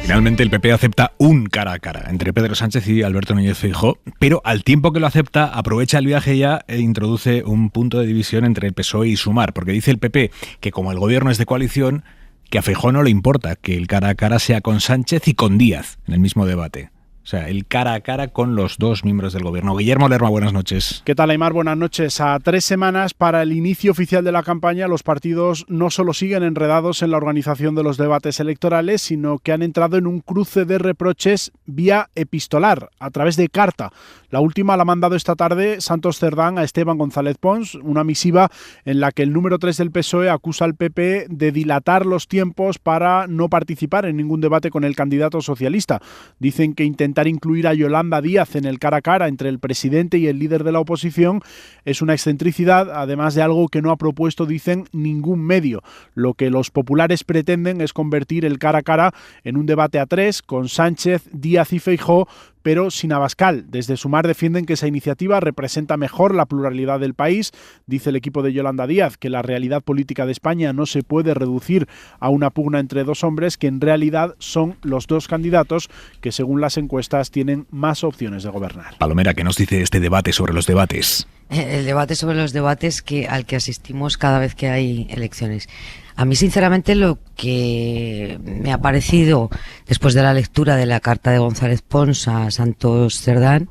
Finalmente el PP acepta un cara a cara entre Pedro Sánchez y Alberto Núñez Feijóo, pero al tiempo que lo acepta aprovecha el viaje ya e introduce un punto de división entre el PSOE y Sumar, porque dice el PP que como el gobierno es de coalición, que a Feijóo no le importa que el cara a cara sea con Sánchez y con Díaz en el mismo debate. O sea, el cara a cara con los dos miembros del gobierno. Guillermo Lerma, buenas noches. ¿Qué tal, Aimar? Buenas noches. A 3 semanas para el inicio oficial de la campaña, los partidos no solo siguen enredados en la organización de los debates electorales, sino que han entrado en un cruce de reproches vía epistolar, a través de carta. La última la ha mandado esta tarde Santos Cerdán a Esteban González Pons, una misiva en la que el número 3 del PSOE acusa al PP de dilatar los tiempos para no participar en ningún debate con el candidato socialista. Dicen que intentar incluir a Yolanda Díaz en el cara a cara entre el presidente y el líder de la oposición es una excentricidad, además de algo que no ha propuesto, dicen, ningún medio. Lo que los populares pretenden es convertir el cara a cara en un debate a 3 con Sánchez, Díaz y Feijóo, pero sin Abascal. Desde Sumar defienden que esa iniciativa representa mejor la pluralidad del país. Dice el equipo de Yolanda Díaz que la realidad política de España no se puede reducir a una pugna entre dos hombres, que en realidad son los dos candidatos que según las encuestas tienen más opciones de gobernar. Palomera, ¿qué nos dice este debate sobre los debates? El debate sobre los debates al que asistimos cada vez que hay elecciones. A mí, sinceramente, lo que me ha parecido, después de la lectura de la carta de González Pons a Santos Cerdán,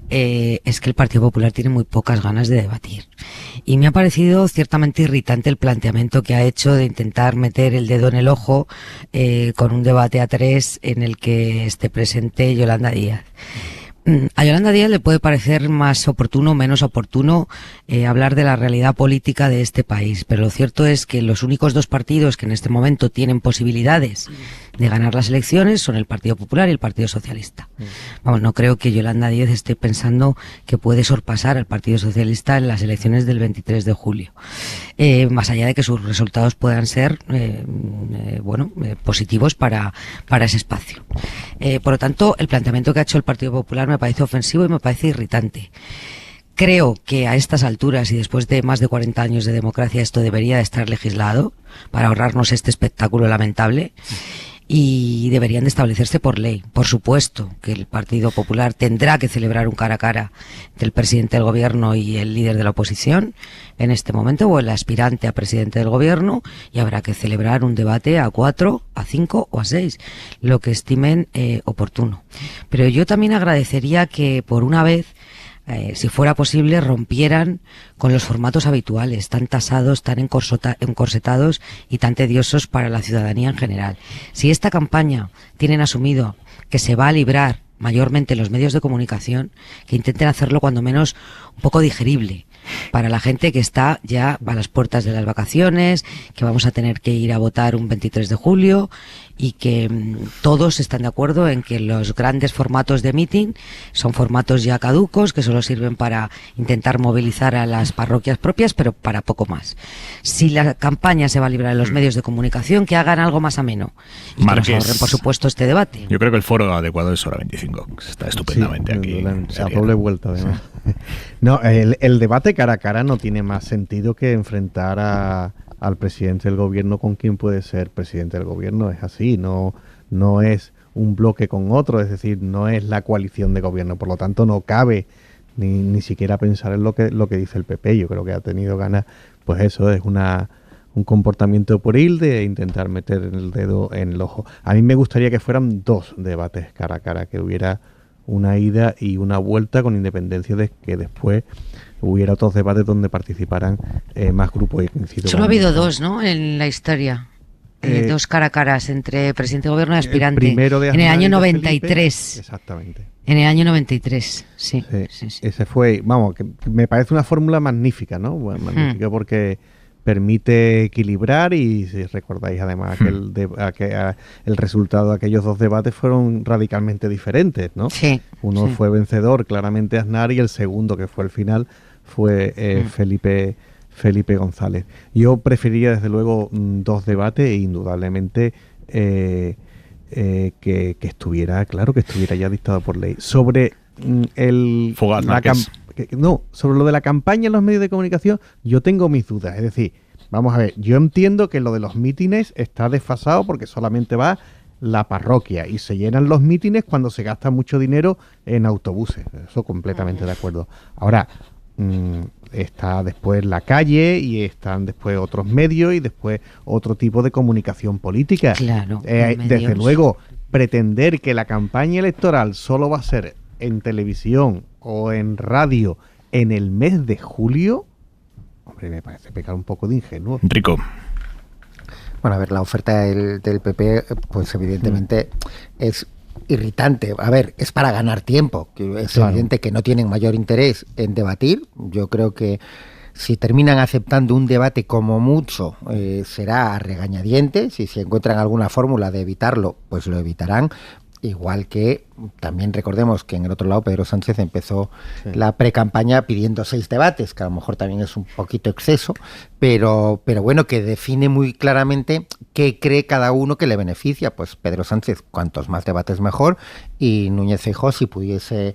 es que el Partido Popular tiene muy pocas ganas de debatir. Y me ha parecido ciertamente irritante el planteamiento que ha hecho de intentar meter el dedo en el ojo con un debate a 3 en el que esté presente Yolanda Díaz. A Yolanda Díaz le puede parecer más oportuno o menos oportuno hablar de la realidad política de este país, pero lo cierto es que los únicos dos partidos que en este momento tienen posibilidades de ganar las elecciones son el Partido Popular y el Partido Socialista. Vamos, no creo que Yolanda Díaz esté pensando que puede sorpasar al Partido Socialista en las elecciones del 23 de julio. Más allá de que sus resultados puedan ser positivos para ese espacio. Por lo tanto, el planteamiento que ha hecho el Partido Popular me parece ofensivo y me parece irritante. Creo que a estas alturas y después de más de 40 años de democracia esto debería de estar legislado para ahorrarnos este espectáculo lamentable. Y deberían de establecerse por ley. Por supuesto que el Partido Popular tendrá que celebrar un cara a cara entre el presidente del gobierno y el líder de la oposición en este momento, o el aspirante a presidente del gobierno, y habrá que celebrar un debate a 4, a 5 o a 6, lo que estimen oportuno. Pero yo también agradecería que por una vez, si fuera posible, rompieran con los formatos habituales, tan tasados, tan encorsetados y tan tediosos para la ciudadanía en general. Si esta campaña tienen asumido que se va a librar mayormente en los medios de comunicación, que intenten hacerlo cuando menos un poco digerible para la gente que está ya a las puertas de las vacaciones, que vamos a tener que ir a votar un 23 de julio y que todos están de acuerdo en que los grandes formatos de meeting son formatos ya caducos, que solo sirven para intentar movilizar a las parroquias propias, pero para poco más. Si la campaña se va a librar en los medios de comunicación, que hagan algo más ameno y que nos ahorren, por supuesto, este debate. Yo creo que el foro adecuado es Hora 25, que está estupendamente aquí. A doble vuelta, además. Sí. No, el debate cara a cara no tiene más sentido que enfrentar al presidente del gobierno con quien puede ser presidente del gobierno. Es así, no es un bloque con otro, es decir, no es la coalición de gobierno, por lo tanto no cabe ni siquiera pensar en lo que dice el PP. Yo creo que ha tenido ganas, pues eso es un comportamiento pueril de intentar meter el dedo en el ojo. A mí me gustaría que fueran dos debates cara a cara, que hubiera una ida y una vuelta, con independencia de que después hubiera otros debates donde participaran más grupos. Solo ha habido dos, ¿no?, en la historia. Dos cara a caras entre presidente de gobierno y aspirante. Primero de en el año Aznar y de 93. Felipe. Exactamente. En el año 93, sí. Ese fue, vamos, que me parece una fórmula magnífica, ¿no? Bueno, magnífica porque permite equilibrar, y si recordáis además el resultado de aquellos dos debates fueron radicalmente diferentes, ¿no? Sí. Uno fue vencedor, claramente Aznar, y el segundo, que fue el final, fue Felipe González. Yo preferiría desde luego dos debates, e indudablemente que estuviera ya dictado por ley. Sobre sobre lo de la campaña en los medios de comunicación, yo tengo mis dudas. Es decir, vamos a ver, yo entiendo que lo de los mítines está desfasado porque solamente va la parroquia y se llenan los mítines cuando se gasta mucho dinero en autobuses. Eso completamente de acuerdo. Ahora, está después la calle, y están después otros medios, y después otro tipo de comunicación política. Claro. Desde luego, pretender que la campaña electoral solo va a ser en televisión o en radio en el mes de julio, hombre, me parece pecar un poco de ingenuo. Rico. Bueno, a ver, la oferta del PP, pues evidentemente es irritante. A ver, es para ganar tiempo. Es evidente que no tienen mayor interés en debatir. Yo creo que si terminan aceptando un debate, como mucho, será a regañadientes, y si encuentran alguna fórmula de evitarlo, pues lo evitarán. Igual que también recordemos que en el otro lado Pedro Sánchez empezó la precampaña pidiendo 6 debates, que a lo mejor también es un poquito exceso, pero bueno, que define muy claramente qué cree cada uno que le beneficia. Pues Pedro Sánchez, cuantos más debates mejor, y Núñez Feijóo, si pudiese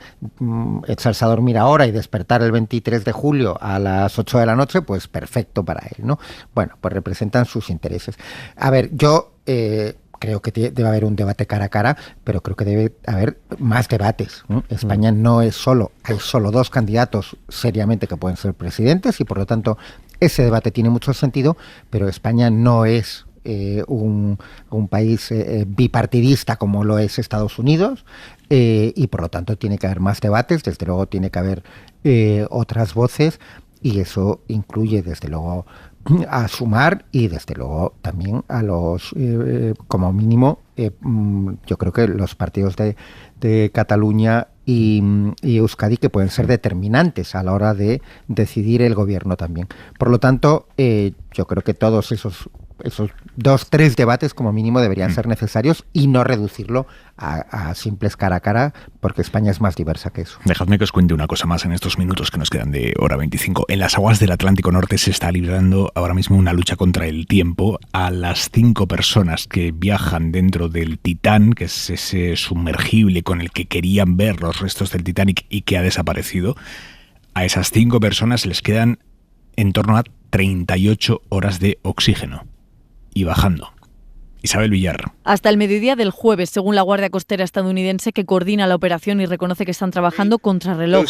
echarse a dormir ahora y despertar el 23 de julio a las 8 de la noche, pues perfecto para él, ¿no? Bueno, pues representan sus intereses. A ver, yo creo que debe haber un debate cara a cara, pero creo que debe haber más debates, ¿no? España no es hay solo 2 candidatos seriamente que pueden ser presidentes, y por lo tanto ese debate tiene mucho sentido, pero España no es un país bipartidista como lo es Estados Unidos, y por lo tanto tiene que haber más debates, desde luego tiene que haber otras voces, y eso incluye desde luego a Sumar, y desde luego también a los, como mínimo, yo creo que los partidos de Cataluña y Euskadi, que pueden ser determinantes a la hora de decidir el gobierno también. Por lo tanto, yo creo que todos esos 2-3 debates como mínimo deberían ser necesarios, y no reducirlo a simples cara a cara, porque España es más diversa que eso. Dejadme que os cuente una cosa más en estos minutos que nos quedan de hora 25. En las aguas del Atlántico Norte se está librando ahora mismo una lucha contra el tiempo. A las 5 personas que viajan dentro del Titán, que es ese sumergible con el que querían ver los restos del Titanic y que ha desaparecido, a esas 5 personas les quedan en torno a 38 horas de oxígeno. Y bajando. Isabel Villar. Hasta el mediodía del jueves, según la Guardia Costera estadounidense, que coordina la operación y reconoce que están trabajando contrarreloj.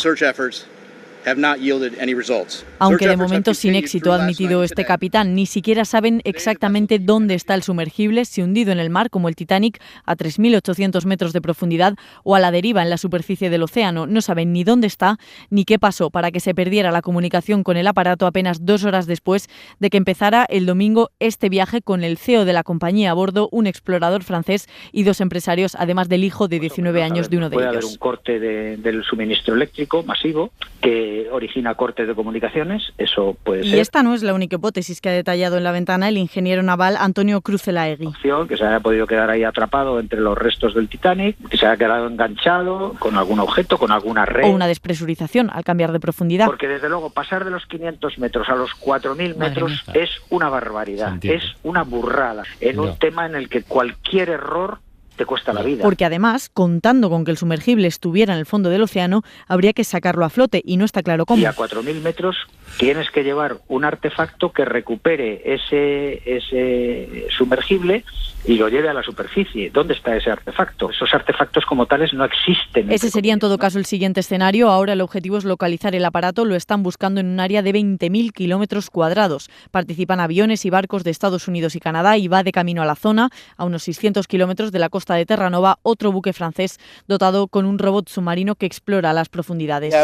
Aunque de momento sin éxito, ha admitido este capitán. Ni siquiera saben exactamente dónde está el sumergible, si hundido en el mar como el Titanic a 3.800 metros de profundidad o a la deriva en la superficie del océano. No saben ni dónde está ni qué pasó para que se perdiera la comunicación con el aparato apenas 2 horas después de que empezara el domingo este viaje con el CEO de la compañía a bordo, un explorador francés y 2 empresarios, además del hijo de 19 años de uno de ellos. Puede haber un corte del suministro eléctrico masivo que origina cortes de comunicaciones, eso puede ser. Y esta no es la única hipótesis que ha detallado en La Ventana el ingeniero naval Antonio Cruz-Elaegui. Que se haya podido quedar ahí atrapado entre los restos del Titanic, que se haya quedado enganchado con algún objeto, con alguna red. O una despresurización al cambiar de profundidad. Porque desde luego pasar de los 500 metros a los 4.000 metros es una barbaridad, es una burrada, en un tema en el que cualquier error te cuesta la vida. Porque además, contando con que el sumergible estuviera en el fondo del océano, habría que sacarlo a flote y no está claro cómo. Y a 4.000 metros tienes que llevar un artefacto que recupere ese sumergible y lo lleve a la superficie. ¿Dónde está ese artefacto? Esos artefactos como tales no existen. Ese sería en todo caso el siguiente escenario. Ahora el objetivo es localizar el aparato. Lo están buscando en un área de 20.000 kilómetros cuadrados. Participan aviones y barcos de Estados Unidos y Canadá y va de camino a la zona, a unos 600 kilómetros de la costa costa de Terranova otro buque francés dotado con un robot submarino que explora las profundidades.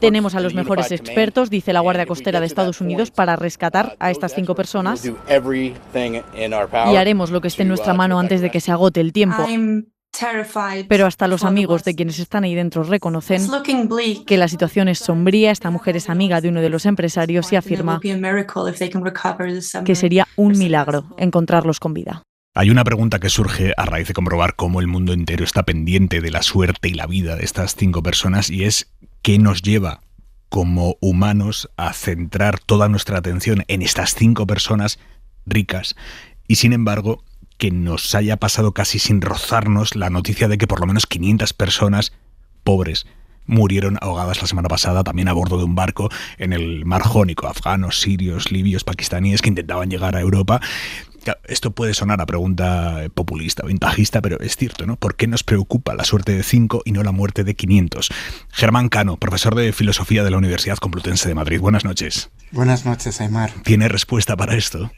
Tenemos a los mejores expertos, dice la Guardia Costera de Estados Unidos, para rescatar a estas 5 personas y haremos lo que esté en nuestra mano antes de que se agote el tiempo. Pero hasta los amigos de quienes están ahí dentro reconocen que la situación es sombría. Esta mujer es amiga de uno de los empresarios y afirma que sería un milagro encontrarlos con vida. Hay una pregunta que surge a raíz de comprobar cómo el mundo entero está pendiente de la suerte y la vida de estas 5 personas, y es ¿qué nos lleva como humanos a centrar toda nuestra atención en estas 5 personas ricas y sin embargo que nos haya pasado casi sin rozarnos la noticia de que por lo menos 500 personas pobres murieron ahogadas la semana pasada también a bordo de un barco en el Mar Jónico, afganos, sirios, libios, pakistaníes que intentaban llegar a Europa? Esto puede sonar a pregunta populista o ventajista, pero es cierto, ¿no? ¿Por qué nos preocupa la suerte de 5 y no la muerte de 500? Germán Cano, profesor de Filosofía de la Universidad Complutense de Madrid. Buenas noches. Buenas noches, Aimar. ¿Tiene respuesta para esto?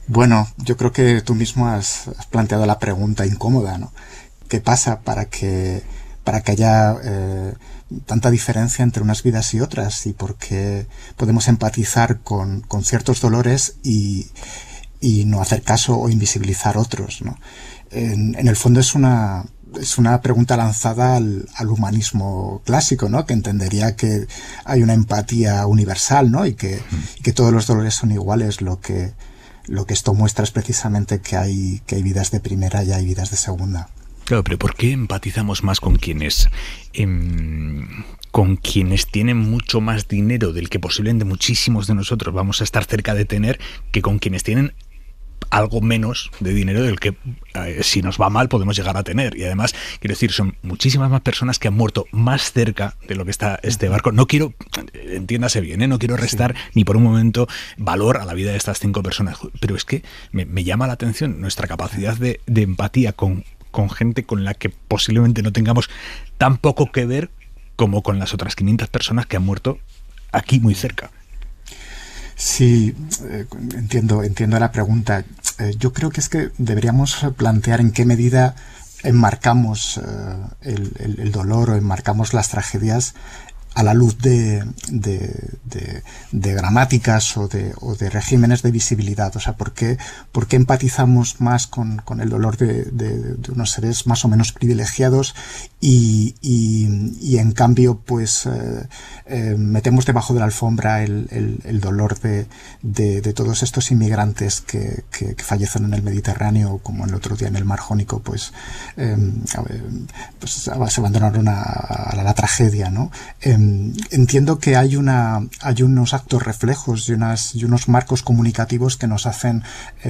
Bueno, yo creo que tú mismo has planteado la pregunta incómoda, ¿no? ¿Qué pasa para que haya tanta diferencia entre unas vidas y otras? ¿Y por qué podemos empatizar con ciertos dolores y no hacer caso o invisibilizar otros, ¿no? En el fondo es una pregunta lanzada al humanismo clásico, ¿no? Que entendería que hay una empatía universal, ¿no? Y que todos los dolores son iguales. Lo que esto muestra es precisamente que hay vidas de primera y hay vidas de segunda. Claro, pero ¿por qué empatizamos más con quienes tienen mucho más dinero del que posiblemente muchísimos de nosotros vamos a estar cerca de tener, que con quienes tienen algo menos de dinero del que si nos va mal podemos llegar a tener? Y además, quiero decir, son muchísimas más personas que han muerto más cerca de lo que está este barco. No quiero, entiéndase bien, no quiero restar ni por un momento valor a la vida de estas 5 personas, pero es que me llama la atención nuestra capacidad de empatía con gente con la que posiblemente no tengamos tan poco que ver como con las otras 500 personas que han muerto aquí muy cerca. Sí, entiendo la pregunta. Yo creo que es que deberíamos plantear en qué medida enmarcamos el dolor o enmarcamos las tragedias a la luz de gramáticas o de regímenes de visibilidad. O sea, ¿por qué empatizamos más con el dolor de unos seres más o menos privilegiados y en cambio pues metemos debajo de la alfombra el dolor de todos estos inmigrantes que fallecen en el Mediterráneo, como el otro día en el Mar Jónico, pues se abandonaron a la tragedia, ¿no? Entiendo que hay unos actos reflejos y unos marcos comunicativos que nos hacen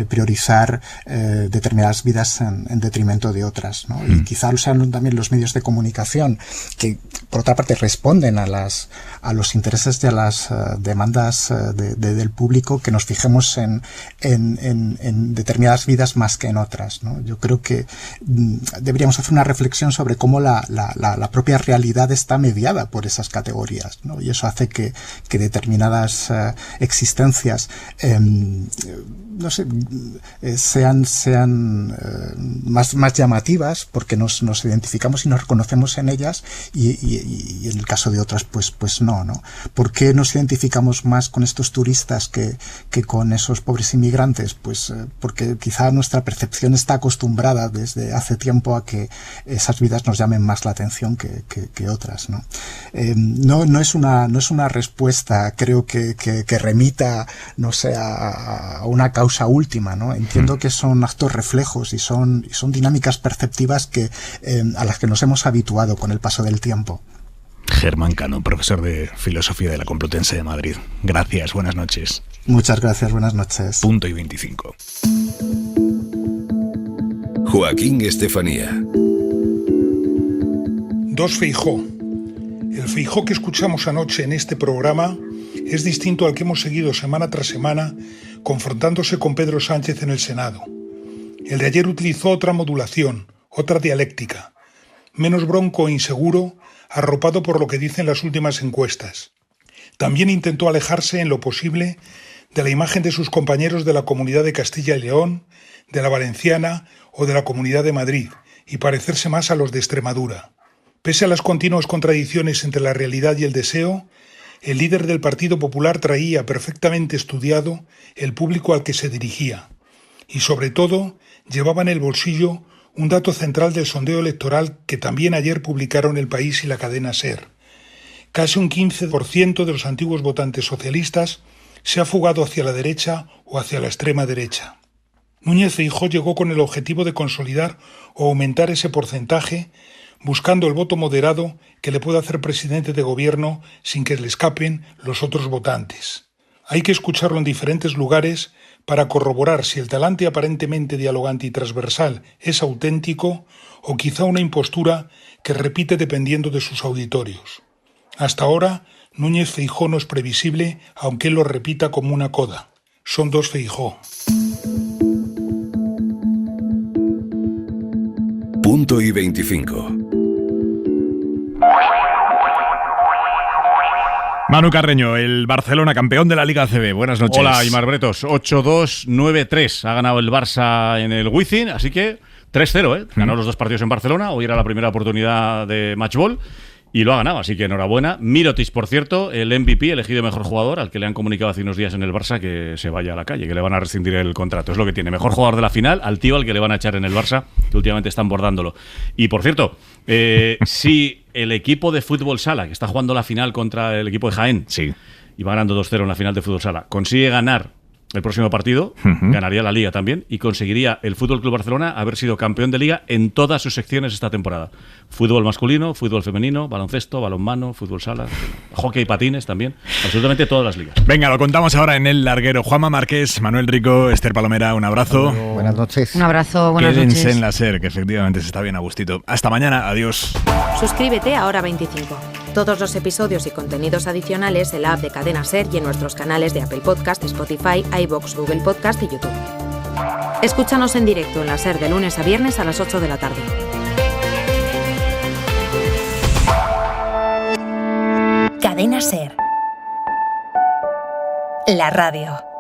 priorizar determinadas vidas en detrimento de otras, ¿no? Y quizá lo sean también los medios de comunicación que, por otra parte, responden a los intereses y a las demandas del público, que nos fijemos en determinadas vidas más que en otras, ¿no? Yo creo que deberíamos hacer una reflexión sobre cómo la propia realidad está mediada por esas categorías, ¿no? Y eso hace que determinadas existencias no sé, sean más llamativas porque nos identificamos y nos reconocemos en ellas y en el caso de otras pues no. ¿Por qué nos identificamos más con estos turistas que con esos pobres inmigrantes? Pues porque quizá nuestra percepción está acostumbrada desde hace tiempo a que esas vidas nos llamen más la atención que otras, ¿no? No es una respuesta, creo que remita, no sé, a una causa última, ¿no? Entiendo que son actos reflejos y son dinámicas perceptivas a las que nos hemos habituado con el paso del tiempo. Germán Cano, profesor de Filosofía de la Complutense de Madrid. Gracias, buenas noches. Muchas gracias, buenas noches. Punto y 25. Joaquín Estefanía. 2 Feijóo. El Feijóo que escuchamos anoche en este programa es distinto al que hemos seguido semana tras semana confrontándose con Pedro Sánchez en el Senado. El de ayer utilizó otra modulación, otra dialéctica, menos bronco e inseguro, arropado por lo que dicen las últimas encuestas. También intentó alejarse en lo posible de la imagen de sus compañeros de la Comunidad de Castilla y León, de la Valenciana o de la Comunidad de Madrid y parecerse más a los de Extremadura. Pese a las continuas contradicciones entre la realidad y el deseo, el líder del Partido Popular traía perfectamente estudiado el público al que se dirigía y, sobre todo, llevaba en el bolsillo un dato central del sondeo electoral que también ayer publicaron El País y la cadena SER. Casi un 15% de los antiguos votantes socialistas se ha fugado hacia la derecha o hacia la extrema derecha. Núñez Feijóo llegó con el objetivo de consolidar o aumentar ese porcentaje, buscando el voto moderado que le pueda hacer presidente de gobierno sin que le escapen los otros votantes. Hay que escucharlo en diferentes lugares para corroborar si el talante aparentemente dialogante y transversal es auténtico o quizá una impostura que repite dependiendo de sus auditorios. Hasta ahora, Núñez Feijóo no es previsible, aunque él lo repita como una coda. Son dos Feijóo. Punto y 25. Manu Carreño, el Barcelona, campeón de la Liga ACB. Buenas noches. Hola, Aimar Bretos. 8-2, 9-3. Ha ganado el Barça en el Wizzing, así que 3-0, ¿eh? Ganó los dos partidos en Barcelona. Hoy era la primera oportunidad de matchball y lo ha ganado, así que enhorabuena. Mirotic, por cierto, el MVP, elegido mejor jugador, al que le han comunicado hace unos días en el Barça que se vaya a la calle, que le van a rescindir el contrato. Es lo que tiene. Mejor jugador de la final, al tío al que le van a echar en el Barça, que últimamente están bordándolo. Y, por cierto, si el equipo de fútbol sala, que está jugando la final contra el equipo de Jaén, sí, y va ganando 2-0 en la final de fútbol sala, consigue ganar el próximo partido, ganaría la Liga también y conseguiría el Fútbol Club Barcelona haber sido campeón de Liga en todas sus secciones esta temporada. Fútbol masculino, fútbol femenino, baloncesto, balonmano, fútbol sala, hockey y patines también, absolutamente todas las ligas. Venga, lo contamos ahora en El Larguero. Juanma Márquez, Manuel Rico, Esther Palomera, un abrazo. Buenas noches. Un abrazo, buenas noches. Quédense en la SER, que efectivamente se está bien a gustito. Hasta mañana, adiós. Suscríbete a Hora 25. Todos los episodios y contenidos adicionales en la app de Cadena SER y en nuestros canales de Apple Podcast, Spotify, iVoox, Google Podcast y YouTube. Escúchanos en directo en la SER de lunes a viernes a las 8 de la tarde. Cadena SER. La radio.